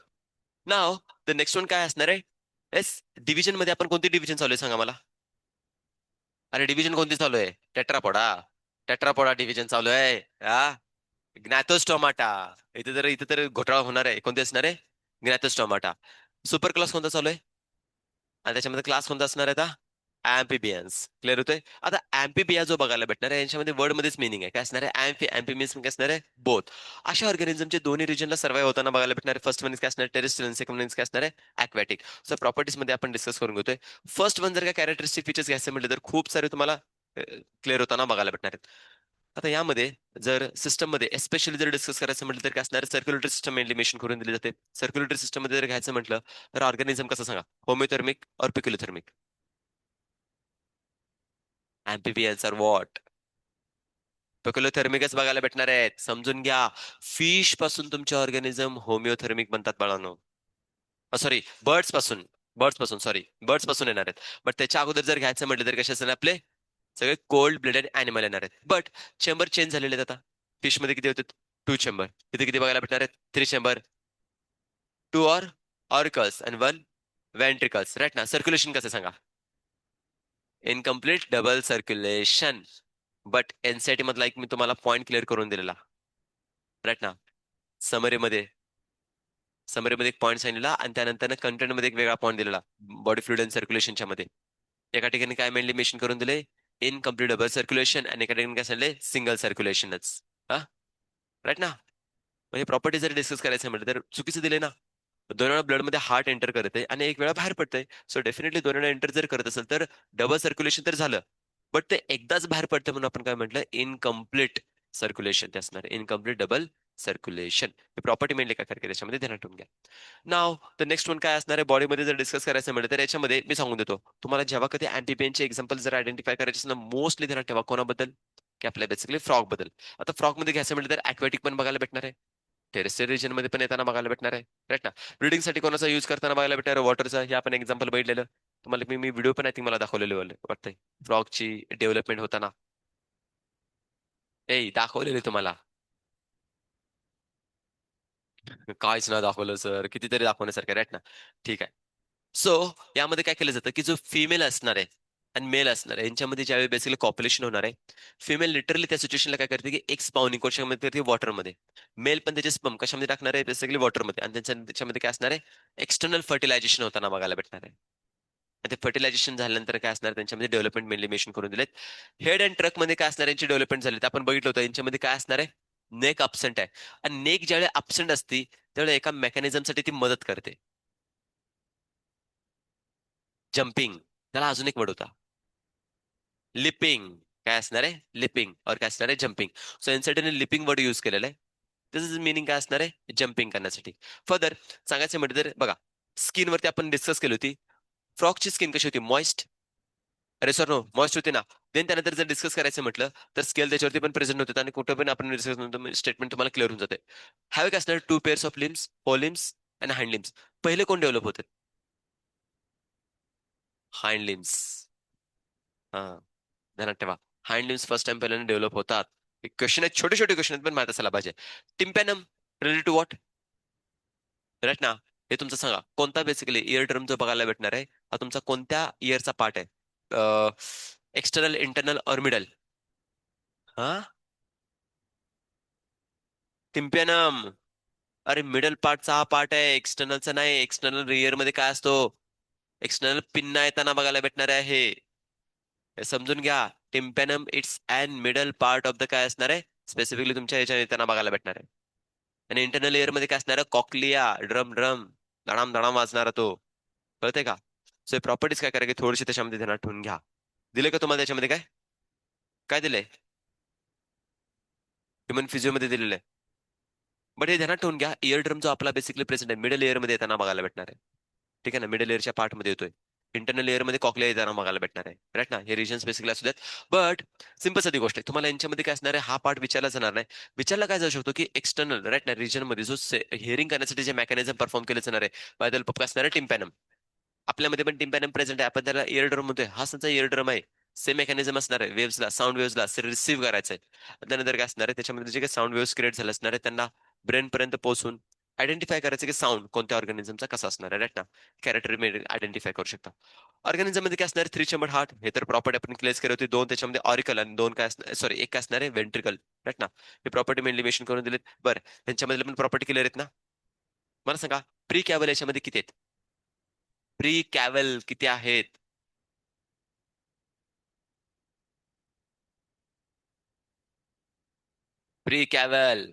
नाव द नेक्स्ट वन काय असणार आहे, येस डिव्हिजन मध्ये आपण कोणती डिव्हिजन चालू आहे सांगा मला. अरे डिव्हिजन कोणती चालू आहे, टेट्रापोडा, टेट्रापोडा डिव्हिजन चालू आहे, हा. ग्नॅथोस टोमाटा, इथे तर घोटाळा होणार आहे, कोणते असणार आहे, ग्नॅथोस टोमाटा. सुपर क्लास कोणता चालू आहे, आणि त्याच्यामध्ये क्लास कोणता असणार आहे आता, ऍम्फिबियन्स. क्लिअर होतोय. आता ऍम्फिबिया जो बघायला भेटणार आहे यांच्यामध्ये वर्ड मध्येच मिनिंग आहे. काय असणार आहे? ऍम्फी मीन्स काय असणार आहे? बोथ. अशा ऑर्गॅनिझमचे दोन्ही रिजनला सर्वाइव्ह होताना बघायला भेटणार आहे. फर्स्ट वन काय असणार? टेरेस्ट्रियल. सेकंड वन काय असणार आहे? अक्वॅटिक. सो प्रॉपर्टीज मध्ये आपण डिस्कस करून घेतोय. फर्स्ट वन जर का कॅरेक्टरिस्टिक फीचर्स घ्यायचे म्हटले तर खूप सारे तुम्हाला क्लिअर होताना बघायला भेटणार आहेत. आता यामध्ये जर सिस्टम मध्ये एस्पेशली जर डिस्कस करायचं म्हटलं तर काय असणार? सर्क्युलेटरी सिस्टम मेनली मेन्शन करून दिली जाते. सर्क्युलेटरी सिस्टम मध्ये जर घ्यायचं म्हटलं तर ऑर्गॅनिझम कसं सांगा? होमिओथर्मिक और पिक्युलोथर्मिक? अँफिबियन्स आर व्हॉट? पिक्युलोथर्मिकच बघायला भेटणार आहेत. समजून घ्या. फिश पासून तुमचे ऑर्गॅनिझम होमिओथर्मिक बनतात बाळांनो. सॉरी, बर्ड्स पासून. बर्ड्स पासून, सॉरी, बर्ड्स पासून येणार आहेत. बट त्याच्या अगोदर जर घ्यायचं म्हटलं तर कसे असणार आपले? सगळे कोल्ड ब्लडेड अॅनिमल येणार आहेत. बट चेंबर चेंज झालेले आहेत आता. फिश मध्ये किती होते? 2 चेंबर. इथे किती बघायला भेटणार आहेत? 3 chamber. 2 auricles and 1 ventricles. Right ना? सर्क्युलेशन कसं सांगा? Incomplete double circulation. But NCERT मधला एक मी तुम्हाला पॉईंट क्लिअर करून दिलेला. राईट ना? समरीमध्ये समरीमध्ये एक पॉईंट सांगितलेला आणि त्यानंतर कंटेंटमध्ये एक वेगळा पॉईंट दिलेला बॉडी फ्लुइड अँड सर्क्युलेशनच्या मध्ये. एका ठिकाणी काय मेनली मेन्शन करून दिले? इनकम्प्लीट डबल सर्क्युलेशन आणि एका ठिकाणी काय सांगितले? सिंगल सर्क्युलेशनच. हा, राईट ना? म्हणजे प्रॉपर्टी जर डिस्कस करायचं म्हटलं तर चुकीचं दिले ना. 2 वेळा ब्लड मध्ये हार्ट एंटर करते आणि 1 वेळा बाहेर पडतंय. सो डेफिनेटली 2 वेळा एंटर जर करत असेल तर डबल सर्क्युलेशन तर झालं. बट ते एकदाच बाहेर पडतं म्हणून आपण काय म्हटलं? इनकम्प्लीट सर्क्युलेशन ते असणार. Incomplete double circulation. ही प्रॉपर्टी मेनली काय करते त्याच्यामध्ये ध्यानात ठेवून घ्या. नाव द नेक्स्ट वन काय असणार आहे? बॉडीमध्ये जर डिस्कस करायचं म्हटलं तर याच्यामध्ये मी सांगून देतो तुम्हाला. जेव्हा कधी अँटीपेनचे एक्झाम्पल जर आयडेंटिफाय करायचे असेल ना, मोस्टली ध्यानात ठेवा कोणाबद्दल? की आपल्या बेसिकली फ्रॉग बद्दल. आता फ्रॉग मध्ये घ्यायचं म्हटलं तर अक्वॅटिक पण बघायला भेटणार आहे. टेरेस्ट्रियल रिजन मध्ये पण येताना बघायला भेटणार आहे. राईट ना? ब्रिडिंग साठी कोणाचा युज करताना बघायला भेटणार आहे? वॉटरचा. हे आपण एक्झाम्पल बघितलेलं तुम्हाला. मी व्हिडिओ पण आय थिंक मला दाखवलेले वाटतंय फ्रॉगची डेव्हलपमेंट होताना. दाखवलेले तुम्हाला. काहीच ना दाखवलं सर, कितीतरी दाखवण्यासारखं. राईट ना? ठीक आहे. सो यामध्ये काय केलं जातं की जो फिमेल असणार आहे आणि मेल असणार आहे यांच्यामध्ये ज्यावेळी बेसिकली कॉप्युलेशन होणार आहे, फिमेल लिटरली त्या सिच्युएशनला काय करते की एक स्पाउनिंग कशामध्ये करते? वॉटरमध्ये. मेल पण त्याचे स्पर्म कशामध्ये टाकणार आहे? बेसिकली वॉटरमध्ये. आणि त्याच्यामध्ये काय असणार आहे? एक्सटर्नल फर्टिलायझेशन होताना बघायला भेटणार आहे. आणि ते फर्टिलायझेशन झाल्यानंतर काय असणार? त्यांच्यामध्ये डेव्हलपमेंट मेनली मेन्शन करून दिलेत. हेड अँड ट्रक मध्ये काय असणार? यांची डेव्हलपमेंट झाली आपण बघितलं होतं. यांच्यामध्ये काय असणार आहे? नेक अब्सेंट आहे. आणि नेक ज्यावेळी अब्सेंट असती त्यावेळी एका मेकॅनिझमसाठी ती मदत करते. जम्पिंग. त्याला अजून एक वर्ड होता. लिपिंग. काय असणार आहे? लिपिंग. और काय असणार आहे? जम्पिंग. सो यासाठी लिपिंग वर्ड यूज केलेला आहे. त्याचं मिनिंग काय असणार आहे? जम्पिंग करण्यासाठी. फर्दर सांगायचं म्हटलं तर बघा, स्किन वरती आपण डिस्कस केली होती. फ्रॉकची स्किन कशी होती? मॉइस्ट. अरे सर नो, मॉइस्ट होती ना. देन त्यानंतर जर डिस्कस करायचं म्हटलं तर स्केल त्याच्यावरती पण प्रेझेंट होते आणि कुठं पण आपण डिस्कस स्टेटमेंट तुम्हाला क्लिअर होऊन जाते. हॅव काय असणार? 2 pairs of limbs, four limbs and hind limbs. पहिले कोण डेव्हलप होते? Hind limbs. हा, ध्यानात ठेवा. हाइंड लिम्स फर्स्ट टाइम पहिल्यांदा डेव्हलप होतात. क्वेश्चन आहेत, छोटे छोटे क्वेश्चन आहेत पण माहित असायला पाहिजे. टिम्पॅनम रिलेटेड टू व्हॉट? राईट ना? हे तुमचं सांगा कोणता बेसिकली इयर ड्रम जो बघायला भेटणार आहे हा तुमचा कोणत्या इयरचा पार्ट आहे? एक्सटर्नल, इंटरनल और मिडल? हा, टिम्पॅनम. अरे मिडल पार्टचा हा पार्ट आहे, एक्सटर्नलचा नाही. एक्सटर्नल इयर मध्ये काय असतो? एक्सटर्नल पिन्ना येताना बघायला भेटणार आहे. हे समजून घ्या. Tympanum its and middle part of the काय असणार आहे? स्पेसिफिकली तुमच्या ह्याच्या येताना बघायला भेटणार आहे. आणि इंटरनल इयर मध्ये काय असणार आहे? कॉक्लिया. ड्रम ड्रम धडाम धडाम वाजणारा तो. कळतंय का? सो प्रॉपर्टीज काय करायचे थोडीशी त्याच्यामध्ये ध्यानात ठेवून घ्या. दिले का तुम्हाला त्याच्यामध्ये काय? काय दिलंय? ह्युमन फिजिओमध्ये दिलेलं आहे. बट हे ध्यानात ठेवून घ्या, इयर ड्रम जो आपला बेसिकली प्रेझेंट आहे मिडल इयर मध्ये येताना बघायला भेटणार आहे. ठीक आहे ना? मिडल इयरच्या पार्ट मध्ये येतोय. इंटरनल इयर मध्ये कॉकलिया येताना बघायला भेटणार आहे. राईट ना? हे रिजन्स बेसिकली असू द्यात. बट सिंपल साधी गोष्ट आहे, तुम्हाला यांच्यामध्ये काय असणार आहे? हा पार्ट विचारला जाणार नाही. विचारला काय जाऊ शकतो की एक्सटर्नल, राईट ना, रिजन मध्ये जो हिअरिंग करण्यासाठी जे मेकॅनिझम परफॉर्म केले जाणार आहे बाय द असणार आहे टिम्पॅनम. आपल्यामध्ये पण टिम्पॅनम प्रेझेंट आहे. आपण त्याला इयर ड्रम म्हणतोय. हा त्यांचा इयर ड्रम आहे. सेम मेकॅनिझम असणार आहे. वेव्सला, साऊंड वेव्सला रिसीव्ह करायचंय. त्यानंतर काय असणार आहे? त्याच्यामध्ये जे काही साऊंड वेव्स क्रिएट झाले असणार आहे त्यांना ब्रेन पर्यंत पोहोचून आयडेंटिफाय करायचं की साऊंड कोणत्या ऑर्गॅनिझमचा कसा असणार आहे. राईट ना? कॅरेक्टर आयडेंटिफाय करू शकता. ऑर्गॅनिझम मध्ये काय असणार? 3 चेंबर हार्ट. हे तर प्रॉपर्टी आपण क्लिअर केली होती. 2 त्याच्यामध्ये ऑरिकल आणि 2 काय असणार? सॉरी, एक काय असणार आहे? वेंट्रिकल. राईट ना? हे प्रॉपर्टी मेनली मेन्शन करून दिलेत. बरं, त्यांच्यामध्ये पण प्रॉपर्टी क्लिअर आहेत ना? मला सांगा, प्री कॅव्हल याच्यामध्ये किती आहेत? प्री कॅव्हल किती आहेत? प्री कॅव्हल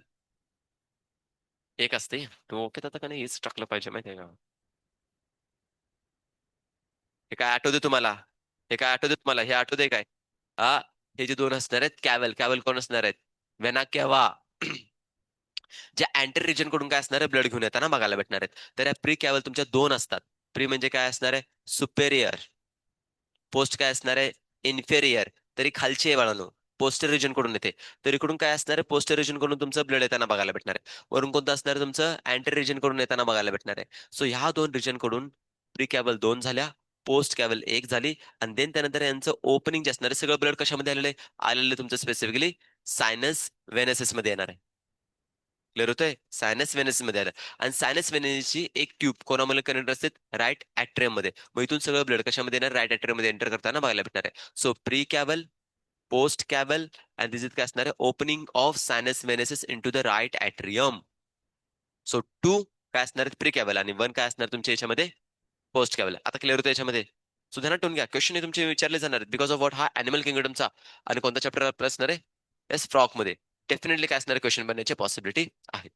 एक असते. तो ओके आता का नाही हेच टाकलं पाहिजे माहितीये का? हे काय आठवते तुम्हाला? हे काय आठवते तुम्हाला? हे आठवते काय? हा, हे जे दोन असणार आहेत कॅव्हल, कॅव्हल कोण असणार आहेत? वेना केव्हा ज्या अँटर रिजन कडून काय असणार आहे ब्लड घेऊन येताना बघायला भेटणार आहेत. तर या प्री कॅव्हल तुमच्या दोन असतात. प्री म्हणजे काय असणार आहे? सुपेरियर. पोस्ट काय असणार आहे? इन्फेरियर. तरी खालची आहे बाळांनो. पोस्टर रिजन कडून येते. तर इकडून काय असणार आहे? पोस्टर रिजन कडून तुमचं ब्लड येताना बघायला भेटणार आहे. वरून कोणतं असणार आहे तुमचं? अँटर रिजन कडून येताना बघायला भेटणार आहे. सो ह्या दोन रिजन कडून प्री कॅव्हल दोन झाल्या, पोस्ट कॅव्हल एक झाली, आणि देन त्यानंतर यांचं ओपनिंग जे असणार आहे सगळं ब्लड कशामध्ये आलेलं आहे? आलेलं तुमचं स्पेसिफिकली सायनस वेनेसेस मध्ये येणार आहे. क्लिअर होतंय? सायनस वेनेस मध्ये आलं. आणि सायनस वेनेसची एक ट्यूब कोणामध्ये कनेक्ट असते? राईट ऍट्रियम मध्ये. मग इथून सगळं ब्लड कशामध्ये येणार? राईट ऍट्रियम मध्ये एंटर करताना बघायला भेटणार आहे. So pre caval, post caval, आणि दिस इज काय असणार आहे? Opening of sinus venosus into the right atrium. So to काय असणार प्री कॅव्हल, आणि वन काय असणार तुमच्या याच्यामध्ये? Post caval. आता क्लिअर होतं याच्यामध्ये? सो ध्यानात ठेवून घ्या, क्वेश्चन हे तुमचे विचारले जाणार आहेत बिकॉज ऑफ वॉट, हा अॅनिमल किंगडमचा आणि कोणता चॅप्टर असणार आहे? येस, फ्रॉक मध्ये. डेफिनेटली काय असणार क्वेश्चन बनण्याची पॉसिबिलिटी आहे.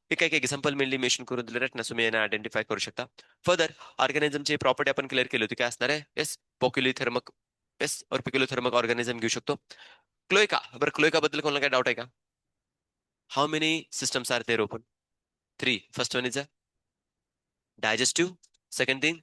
हे काही एक्झाम्पल मेनली मेन्शन करून दिले ना, तुम्ही यांना आयडेंटिफाय करू शकता. फर्दर ऑर्गॅनिझमची प्रॉपर्टी आपण क्लिअर केली होती. काय असणार आहे? येस, पोक्युलिथर्मक. येस, और पिक्युलोथर्मक ऑर्गॅनिझम घेऊ शकतो. क्लोएका, बरं क्लोएका बद्दल कोणाला काय डाऊट आहे का? How many systems are there open? 3. First one is digestive, second thing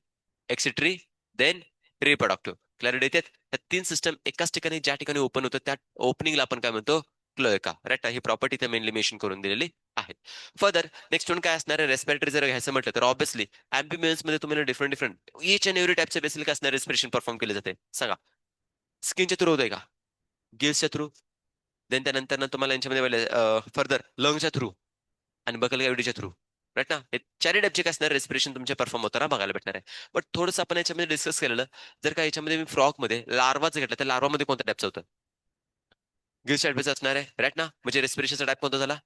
excretory, then reproductive. Clarity येते? या तीन सिस्टम एकाच ठिकाणी ज्या ठिकाणी ओपन होतं त्या ओपनिंगला आपण काय म्हणतो? क्लोएका. राईट, ही प्रॉपर्टी इथे मेनली मेन्शन करून दिलेली आहे. फर्दर नेक्स्ट वन काय असणार आहे? रेस्पिरेटरी जर घ्यायचं म्हटलं तर ऑब्विसली अँबिबियन्स मध्ये तुम्हाला different different each and every टाईपचे बेसिक असणार रेस्पिरेशन परफॉर्म केले जाते. सांगा. स्किनच्या थ्रू होतंय का? गिल्सच्या थ्रू? देन त्यानंतर ना तुम्हाला यांच्यामध्ये फर्दर लंगच्या थ्रू आणि बकल कॅव्हिटीच्या थ्रू. राईट ना? हे चारही टाईपचे काय असणार रेस्पिरेशन तुमचे परफॉर्म होताना बघायला भेटणार आहे. बट थोडंसं आपण याच्यामध्ये डिस्कस केलेलं, जर का याच्यामध्ये मी फ्रॉक मध्ये लार्वाचं घेतलं तर लार्वामध्ये कोणत्या टाईपचं होतं? गिल्स टाईपचं असणार आहे. राईट ना? म्हणजे रेस्पिरेशनचा टाईप कोणता झाला?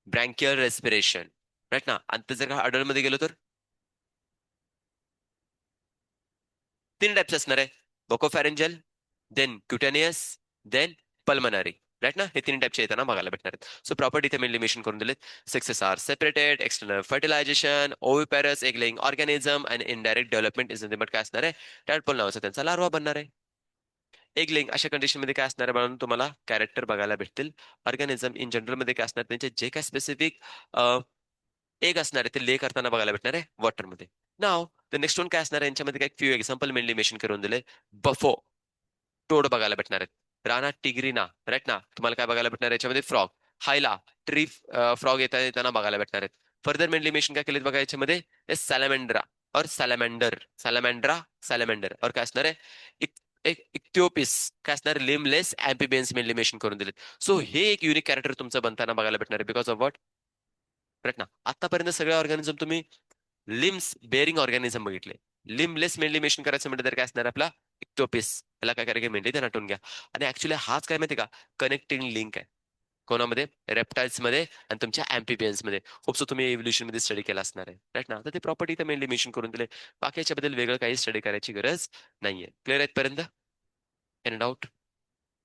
ब्रँकियल रेस्पिरेशन. राईट ना? आणि ते जर का अडल्ट मध्ये गेलो तर तीन टाईप्स असणार आहे. Buccopharyngeal, then cutaneous, then pulmonary. Right ना? हे तीन टाईपचे येताना बघायला भेटणार आहेत. सो प्रॉपर्टी इथे मेनली मेन्शन करून दिलेत. Sexes are separated, external fertilization, oviparous egg laying organism, आणि indirect development is nothing but काय असणार आहे? टॅडपोल नावाचा त्यांचा लार्वा बनणार आहे. एग लेइंग अशा कंडिशन मध्ये काय असणार आहे म्हणून तुम्हाला कॅरेक्टर बघायला भेटतील. ऑर्गॅनिझम इन जनरल मध्ये काय असणार? त्यांचे जे काय स्पेसिफिक एग असणार आहे ते ले करताना बघायला भेटणार आहे वॉटरमध्ये. नाव द नेक्स्ट वन काय असणार आहे? यांच्यामध्ये काय फ्यू एक्झाम्पल मेनली मेन्शन करून दिले. बफो, टोड बघायला भेटणार आहेत. राणा टिग्रिना. राईट ना? तुम्हाला काय बघायला भेटणार आहे याच्यामध्ये? फ्रॉग. हायला, ट्री फ्रॉग येताना बघायला भेटणार आहेत. फर्दर मेनली मेन्शन काय केलेत बघा याच्यामध्ये? सॅलामेंड्रा और सॅलामेंडर, सॅलामेंड्रा, सॅलामेंडर, और काय असणार आहे? इक्थिओपिस. काय असणार? लिमलेस अँपिबियन्स मेनली मेन्शन करून दिलेत. सो हे एक युनिक कॅरेक्टर तुमचं बनताना बघायला भेटणार आहे बिकॉज ऑफ वॉट? राईट ना? आतापर्यंत सगळे ऑर्गॅनिझम तुम्ही लिम्स बेअरिंग ऑर्गॅनिझम बघितले. लिमलेस मेनली मेन्शन करायचं म्हणजे तर काय असणार आपला? इक्टोपिस. याला काय करायचं मेनली ते नटून घ्या. आणि ऍक्च्युली हाच काय माहिती का? कनेक्टिंग लिंक आहे. कोणामध्ये? रेप्टाइल्स मध्ये आणि तुमच्या अँपिबियन्स मध्ये. होपसो तुम्ही एव्होल्युशन मध्ये स्टडी केला असणार आहे. राईट ना? तर ते प्रॉपर्टी तर मेनली मेन्शन करून दिले. बाकी याच्याबद्दल वेगळं काही स्टडी करायची गरज नाहीये. क्लिअर आहेत पर्यंत? Any doubt?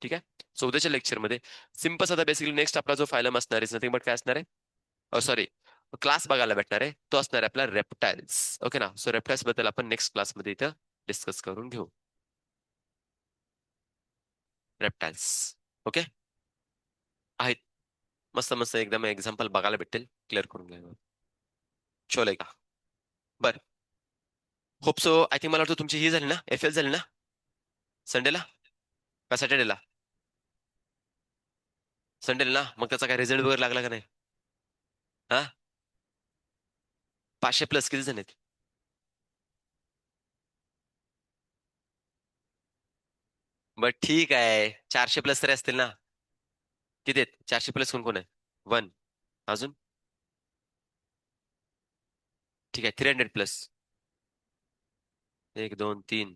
ठीक आहे. सो उद्याच्या लेक्चरमध्ये सिम्पल आता बेसिकली नेक्स्ट आपला जो फायलम असणार आहे नथिंग बट काय असणार आहे? सॉरी, क्लास बघायला भेटणार आहे. तो असणार आहे आपला रेप्टाइल्स. ओके ना? सो रेप्टाइल्स बद्दल आपण नेक्स्ट क्लासमध्ये इथं डिस्कस करून घेऊ. रेप्टाइल्स. ओके. आहेत. मस्त मस्त एकदम एक्झाम्पल बघायला भेटेल. क्लिअर करून घ्या. शोले का? बरं. होप सो आय थिंक मला वाटतं तुमची ही झाली ना, FL झाली ना संडेला का सॅटर्डेला? संडेला ना? मग त्याचा काय रिझल्ट वगैरे लागला का नाही? हा, 500+ किती जण आहेत? बर ठीक आहे, 400+ तरी असतील ना? किती आहेत? 400+ कोण कोण आहे? वन. अजून? ठीक आहे, 300+. एक, दोन, तीन.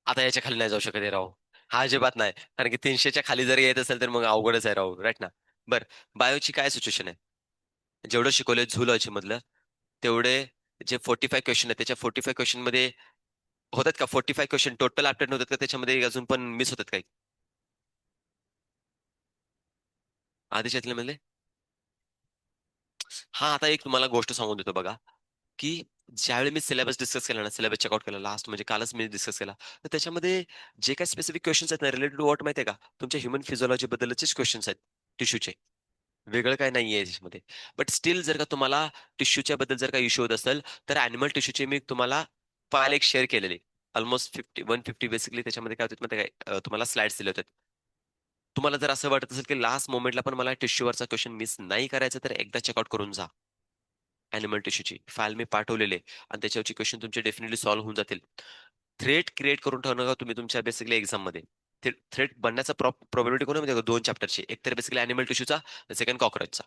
आता याच्या खाली नाही जाऊ शकत आहे राव. हा अजिबात नाही. कारण की 300च्या खाली जर येत असेल तर मग अवघडच आहे राव. राईट ना? बर. बायोची काय सिच्युएशन आहे? जेवढं शिकवलंय झूलॉजी मधलं तेवढे जे 45 क्वेश्चन आहेत त्याच्या 45 क्वेश्चन मध्ये होतात का? 45 क्वेश्चन टोटल अटेंड होतात का? त्याच्यामध्ये अजून पण मिस होतात काही? आधीच्या मधले. हा, आता एक तुम्हाला गोष्ट सांगून देतो बघा, की ज्यावेळी मी सिलेबस डिस्कस केला ना, सिलेबस चेकआउट केला लास्ट, म्हणजे कालच मी डिस्कस केला, तर त्याच्यामध्ये जे काही स्पेसिफिक क्वेश्चन्स आहेत ना, रिलेटेड टू व्हॉट माहिती आहे का, तुमच्या ह्युमन फिजिओलॉजी बद्दलचेच क्वेश्चन्स आहेत टिश्यूचे. वेगळं काय नाहीये त्याच्यामध्ये. बट स्टील जर का तुम्हाला टिश्यूच्या बद्दल जर का इश्यू होत असेल, तर अॅनिमल टिश्यूची मी तुम्हाला फाईल एक शेअर केलेली. ऑलमोस्ट 150 बेसिकली त्याच्यामध्ये काय होतं माहिती आहे काय, तुम्हाला स्लाइड्स दिले होते. तुम्हाला जर असं वाटत असेल की लास्ट मोमेंटला पण मला टिश्यूवरचा क्वेश्चन मिस नाही करायचा, तर एकदा चेकआउट करून जा. अॅनिमल टिश्यूची फाईल मी पाठवलेली आहे आणि त्याच्यावरची क्वेश्चन तुमचे डेफिनेटली सॉल्व्ह होऊन जातील. थ्रेट क्रिएट करून ठेवणं का तुम्ही तुमच्या बेसिकली एक्झाम मध्ये. थ्रेट बनण्याचा प्रोबॅबिलिटी कोण आहे माहिती आहे का, दोन चॅप्टरची, एक तर बेसिकली अॅनिमल टिश्यूचा, सेकंड कॉकरोचचा.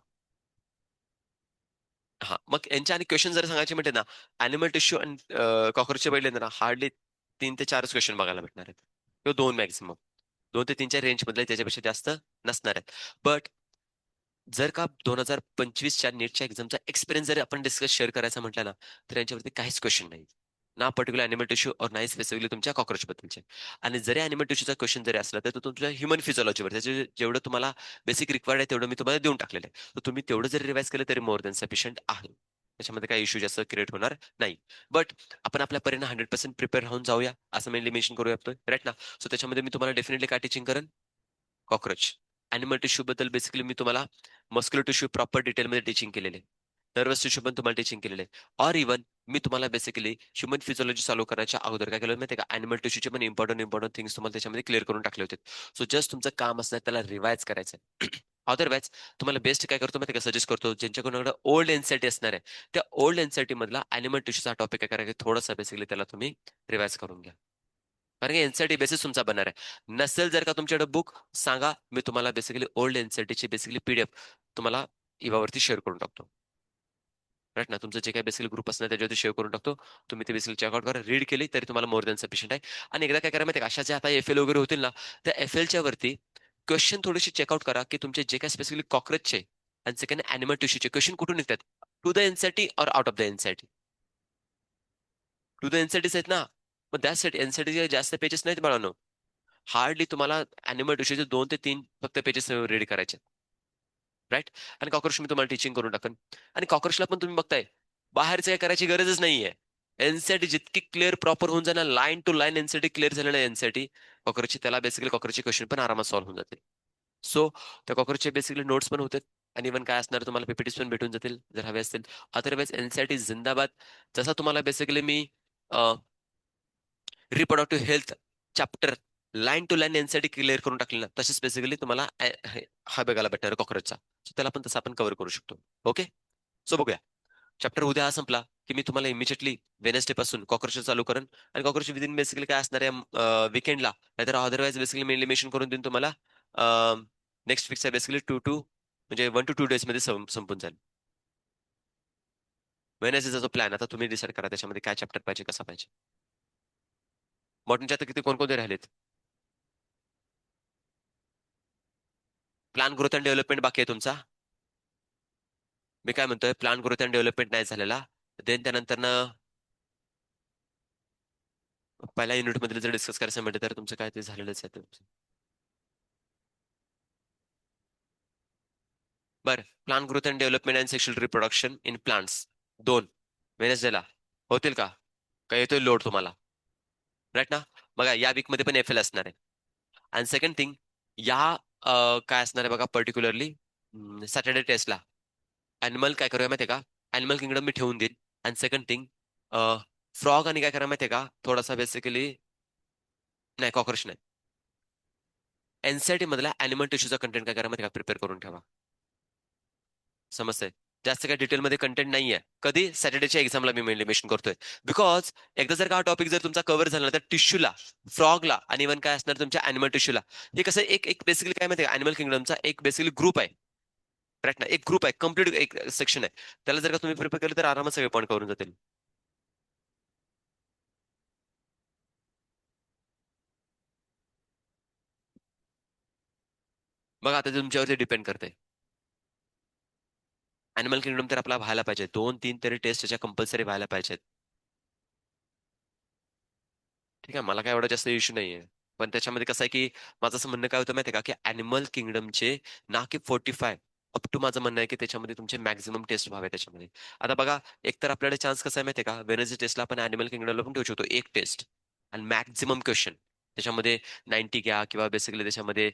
हा, मग यांच्या आणि क्वेश्चन जर सांगायचे म्हटले ना, अॅनिमल टिश्यू आणि कॉकरोचचे पहिले ना हार्डली 3 ते 4 क्वेश्चन बघायला भेटणार आहेत, किंवा 2 मॅक्झिमम. 2 ते 3च्या रेंज मधले, त्याच्यापेक्षा जास्त नसणार आहेत. बट जर का 2025च्या नेटच्या एक्झामचा एक्सपिरियन्स जर आपण डिस्कस शेअर करायचा म्हटलं ना, तर यांच्यावरती काहीच क्वेश्चन नाही. ना पर्टिक्युलर अॅनिमल टिश्यू और नाही स्पेसिफिकली तुमच्या कॉकरोच बद्दलचे. आणि जरी अॅनिमल टिश्यूचा क्वेश्चन जरी असला, तर तो तुमच्या ह्युमन फिजिओलॉजीवर, त्याचे जेवढं तुम्हाला बेसिक रिक्वायर्ड आहे तेवढं मी तुम्हाला देऊन टाकलेलं आहे. तर तुम्ही तेवढं जरी रिवाइज केलं तरी मोर दॅन सफिशियंट आहे. त्याच्यामध्ये काही इश्यू जास्त क्रिएट होणार नाही. बट आपण आपल्या परीने 100% प्रिपेअर राहून जाऊया, असं मेनली मेन्शन करूया राईट ना. सो त्याच्यामध्ये मी तुम्हाला डेफिनेटली काय टीचिंग करेन, कॉकरोच. अॅनिमल टिश्यू बद्दल बेसिकली मी तुम्हाला मस्क्युलर टिश्यू प्रॉपर डिटेलमध्ये टीचिंग केलेले, नर्वस टिश्यू पण तुम्हाला टीचिंग केलेले. ऑर इव्हन मी तुम्हाला बेसिकली ह्युमन फिजिओलॉजी चालू करण्याच्या अगोदर काय केलं माहिती का, अॅनिमल टिश्यूचे पण इम्पॉर्टंट थिंग्स तुम्हाला त्याच्यामध्ये क्लिअर करून टाकले होते. सो जस्ट तुमचं काम असणार त्याला रिवाइज करायचं. अदरवाईज तुम्हाला बेस्ट काय करतो माहिती का, सजेस्ट करतो, ज्यांच्याकडून ओल्ड एनसीईआरटी असणार आहे, त्या ओल्ड एनसीईआरटी मधला अॅनिमल टिश्यूचा टॉपिक काय करायचा, थोडासा बेसिकली त्याला तुम्ही रिवाइज करून घ्या. कारण की एनसीईआरटी बेसिस तुमचा बनणार आहे. नसेल जर का तुमच्याकडे बुक, सांगा, मी तुम्हाला बेसिकली ओल्ड एनसीईआरटीची बेसिकली पीडीएफ तुम्हाला इवावरती शेअर करून टाकतो. राईट ना, तुमचं जे काही बेसिकली ग्रुप असणार त्याच्यावरती शेअर करून टाकतो. तुम्ही ते बेसिकली चेकआउट करा, रीड केली तरी तुम्हाला मोर दॅन सफिशियंट आहे. आणि एकदा काय करा माहिती का, अशा ज्या आता एफएल वगैरे होतील ना, त्या एफएलच्या वरती क्वेश्चन थोडेसे चेकआउट करा, की तुमचे जे काही स्पेसिफिकली कॉकरोचचे आणि सेकंड अॅनिमल टिश्यूचे क्वेश्चन कुठून निघतात, to the NCERT or out of the NCERT. To the एनसीईआरटीच आहेत ना, मग त्यासाठी एनसीईआरटीचे जास्त पेजेस नाहीत बाळांनो. हार्डली तुम्हाला अॅनिमल टिश्यूचे 2 ते 3 फक्त पेजेस रेडी करायचे, राईट. आणि कॉकरोच मी तुम्हाला टीचिंग करून टाकेन. आणि कॉकरोचला पण तुम्ही बघताय, बाहेरचं काय करायची गरजच नाहीये. एनसीईआरटी जितकी क्लिअर प्रॉपर होऊन जाणार, line to line NCERT clear झालेलं आहे एनसीईआरटी कॉकरोचची, त्याला बेसिकली कॉकरोचचे क्वेश्चन पण आरामात सॉल्व्ह होऊन जातील. सो त्या कॉकरोचचे बेसिकली नोट्स पण होतात, आणि इव्हन काय असणार तुम्हाला पीपीटीज पण भेटून जातील जर हवे असतील. अदरवाईज एनसीईआरटी जिंदाबाद. जसा तुम्हाला बेसिकली मी reproductive health chapter line to line NCERT clear करून टाकली ना, तसेच बेसिकली तुम्हाला हा बघायला भेटणार कॉकरोचचा. सो त्याला पण तसं आपण कव्हर करू शकतो. ओके. सो बघूया. चॅप्टर उद्या हा संपला की मी तुम्हाला इमिजिएटली वेनेसडे पासून कॉकरोच चालू करेन. आणि कॉकरोच विदिन बेसिकली काय असणार आहे विकेंडला, नाहीतर अदरवाईज बेसिकली मी एलिमिनेशन करून देईन तुम्हाला. नेक्स्ट वीकचा बेसिकली 1 to 2 डेज मध्ये संपून जाईल. वेनेसडेचा जो प्लॅन आता तुम्ही डिसाईड करा, त्याच्यामध्ये काय चॅप्टर पाहिजे, कसा पाहिजे. मॉर्निंगच्या आता किती कोणकोणते राहिलेत. प्लॅन ग्रोथ अँड डेव्हलपमेंट बाकी आहे तुमचा. मी काय म्हणतोय, प्लॅन ग्रोथ अँड डेव्हलपमेंट नाही झालेला. देन त्यानंतर पहिल्या युनिट मध्ये जर डिस्कस करायचं म्हटलं तर तुमचं काय ते झालेलंच आहे तुमचं. बरं, plant growth and development and sexual reproduction in plants 2 वेनेसडेला होतील का? काय येतोय लोड तुम्हाला, राईट ना. बघा या वीक मध्ये पण एफएल असणार आहे. आणि सेकंड थिंग, या काय असणार आहे बघा, पर्टिक्युलरली सॅटर्डे टेस्टला अॅनिमल काय करूया माहितीये का, अॅनिमल किंगडम मी ठेवून देईन. आणि सेकंड थिंग, फ्रॉग आणि काय करा माहितीये का, थोडासा बेसिकली, नाही कॉकरोच नाही, एनसीईआरटी मधला अॅनिमल टिश्यूचा कंटेंट काय करा माहितीये का, प्रिपेअर करून ठेवा. समजतंय. जास्त काही डिटेलमध्ये कंटेंट नाहीये. कधी, सॅटर्डेच्या एक्झामला मी मेनली मेन्शन करतोय. बिकॉज एकदा जर का हा टॉपिक जर तुमचा कव्हर झाला ना, तर टिश्यूला, फ्रॉगला आणि इव्हन काय असणार तुमच्या अॅनिमल टिश्यूला, हे कसं एक एक बेसिकली काय माहिती अॅनिमल किंगडमचा एक बेसिकली ग्रुप आहे, राईट ना. एक ग्रुप आहे, कम्प्लीट एक सेक्शन आहे. त्याला जर का तुम्ही प्रिपेअर केलं तर आरामात सगळे पॉईंट करून जातील. बघा आता ते तुमच्यावरती डिपेंड करते. अॅनिमल किंगडम तर आपला व्हायला पाहिजे, 2-3 तरी टेस्ट त्याच्या कंपल्सरी व्हायला पाहिजेत. ठीक आहे, मला काय एवढा जास्त इश्यू नाहीये. पण त्याच्यामध्ये कसं आहे की माझं असं म्हणणं काय होतं माहितीये का, की अॅनिमल किंगडमचे ना की 45 अप टू माझं म्हणणं आहे की त्याच्यामध्ये तुमचे मॅक्झिमम टेस्ट व्हावे त्याच्यामध्ये. आता बघा, एक तर आपल्याला चान्स कसा आहे माहितीये का, वेनसडे टेस्टला आपण अॅनिमल किंगडमला पण ठेवू शकतो एक टेस्ट, आणि मॅक्झिमम क्वेश्चन त्याच्यामध्ये 90 घ्या, किंवा बेसिकली त्याच्यामध्ये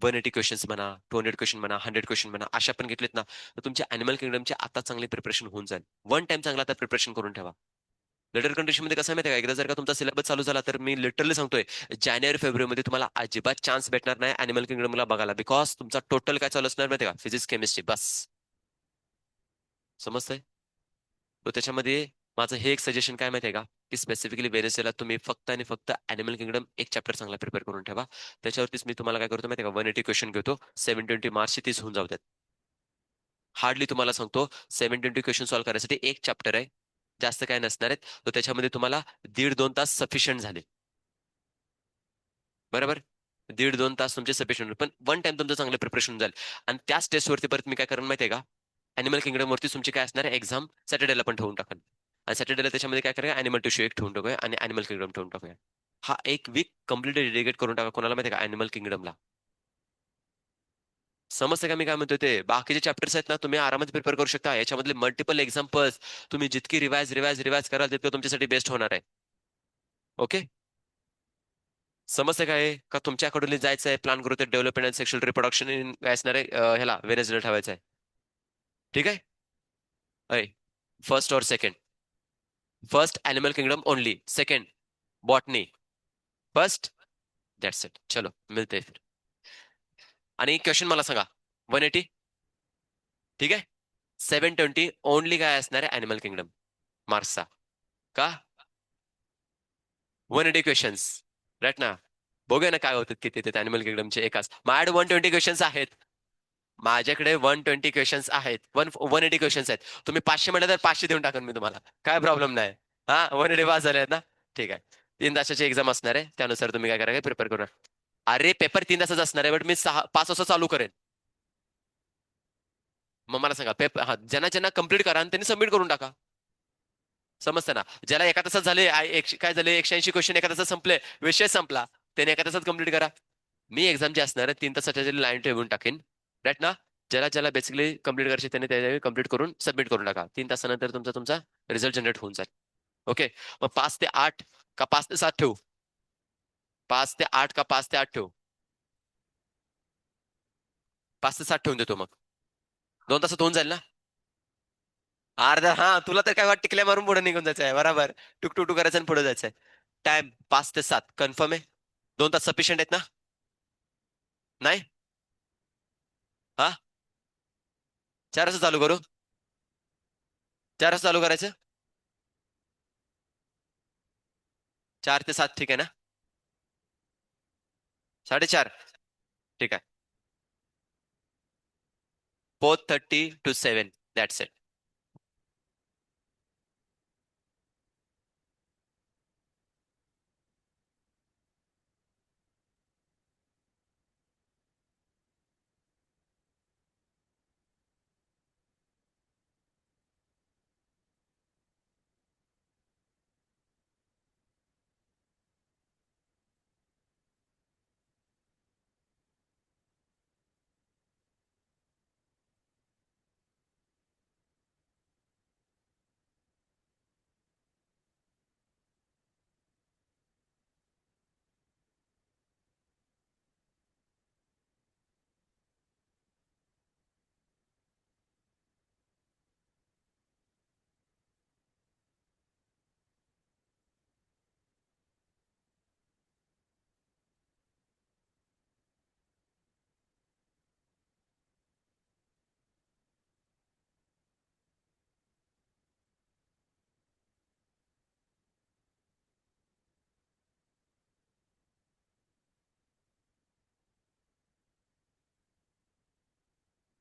180 क्वेश्चन्स म्हणा, 200 क्वेश्चन म्हणा, 100 क्वेश्चन म्हणा, अशा पण घेतलेत ना, तर तुमच्या अॅनिमल किंगडमचे आता चांगली प्रिपरेशन होऊन जाईल. वन टाइम चांगला आता प्रिपरेशन करून ठेवा. लेटर कंडिशनमध्ये कसं आहे माहिती आहे का, एकदा जर का तुमचा सिलेबस चालू झाला, तर मी लिटरली सांगतोय, जानेवारी फेब्रुवारीमध्ये तुम्हाला अजिबात चान्स भेटणार नाही अॅनिमल किंगडमला बघायला, बिकॉज तुमचा टोटल काय चालू असणार माहिती आहे का, फिजिक्स केमिस्ट्री बस. समजतंय? तर त्याच्यामध्ये माझं हे एक सजेशन काय माहिती आहे का, की स्पेसिफिकली वेनेसडेला तुम्ही फक्त आणि फक्त अॅनिमल किंगडम एक चॅप्टर चांगला प्रिपेअर करून ठेवा. त्याच्यावरतीच मी तुम्हाला काय करतो माहिती आहे का, 180 क्वेश्चन घेतो, 720 मार्क्सची 30 होऊन जाऊ द्यात. हार्डली तुम्हाला सांगतो, 720 क्वेश्चन सॉल्व्ह करायसाठी एक चॅप्टर आहे, जास्त काय नसणार आहेत. तर त्याच्यामध्ये तुम्हाला 1.5-2 तास सफिशियंट झाले. बरोबर? 1.5-2 तास तुमचे सफिशियंट, पण वन टाइम तुमचं चांगलं प्रिपरेशन जाईल. आणि त्याच टेस्टवरती परत मी काय करेन माहितीये का, अॅनिमल किंगडम वरती तुमची काय असणार आहे एक्झाम, सॅटर्डेला पण ठेवून टाकेन. आणि सॅटर्डेला त्याच्यामध्ये काय करूया, अॅनिमल टिश्यू एक ठेवून टाकूया आणि अॅनिमल किंगडम ठेवून टाकूया. हा एक वीक कम्प्लिटली डेडिकेट करून टाका, कोणाला माहितीये का, अॅनिमल किंगडमला. समजतं का मी काय म्हणतोय ते? बाकीचे चॅप्टर्स आहेत ना, तुम्ही आरामात प्रिपेअर करू शकता. याच्यामधले मल्टिपल एक्झाम्पल्स तुम्ही जितकी रिवाइज कराल, तितकं तुमच्यासाठी बेस्ट होणार आहे. ओके? समस्या काय आहे का, तुमच्याकडून जायचं आहे plan growth development and sexual reproduction in काय असणार आहे, ह्याला वेनेसडेला ठेवायचं आहे. ठीक आहे. अय, फर्स्ट और second? First animal kingdom only, second botany, first, that's it. चलो मिळते फिर. आणि क्वेश्चन मला सांगा, 180, ठीक आहे. 720 ओनली काय असणार आहे अॅनिमल किंगडम मार्क्सचा, का 180 क्वेश्चन्स, राईट ना. बघूया ना काय होतात किती ते अॅनिमल किंगडमचे एकाच. माझ्याकडे 120 क्वेश्चन्स आहेत. माझ्याकडे 120 क्वेश्चन्स आहेत, 180 क्वेश्चन्स आहेत. तुम्ही 500 म्हणा तर 500 देऊन टाकन मी तुम्हाला, काय प्रॉब्लेम नाही. हा, 180 पास झाले आहेत ना. ठीक आहे. 3 तासाची एक्झाम असणार आहे, त्यानुसार तुम्ही काय करा, प्रिपेअर करा. अरे पेपर 3 तासाचा असणार आहे, बट मी 5 वाजता चालू करेन. मग मला सांगा, पेपर हा ज्यांना ज्यांना कम्प्लीट करा आणि त्यांनी सबमिट करून टाका. समजतं ना, ज्याला एका तासात झाले, काय झाले, 180 क्वेश्चन एका तासात संपले, विषय संपला, त्याने एका तासात कम्प्लीट करा. मी एक्झाम जे असणार आहे 3 तासाच्या लाईन ठेवून टाकेन, राईट ना. ज्याला ज्याला बेसिकली कम्प्लीट करायचे त्याने त्याने कम्प्लीट करून सबमिट करून टाका. 3 तासानंतर तुमचा तुमचा रिझल्ट जनरेट होऊन जाईल. ओके. मग 5 ते 8 का 5 ते 7 ठेवू? 5 ते 8 का 5 ते 8 ठेवू? 5 ते 7 ठेवून देतो मग. 2 तासात होऊन जाईल ना. अर्धा, हा तुला तर काय वाटतं, टिकल्या मारून पुढे निघून जायचं आहे, बरोबर. टुक टुक टुक करायचं आणि पुढे जायचंय. टाइम 5 ते 7 कन्फर्म आहे. 2 तास सफिशियंट आहेत ना? नाही. हा, 4 वाजता चालू करू? 4 वाजता चालू करायचं. 4 ते 7 ठीक आहे ना? 4:30, ठीक आहे. 4:30 to 7, दॅट्स इट.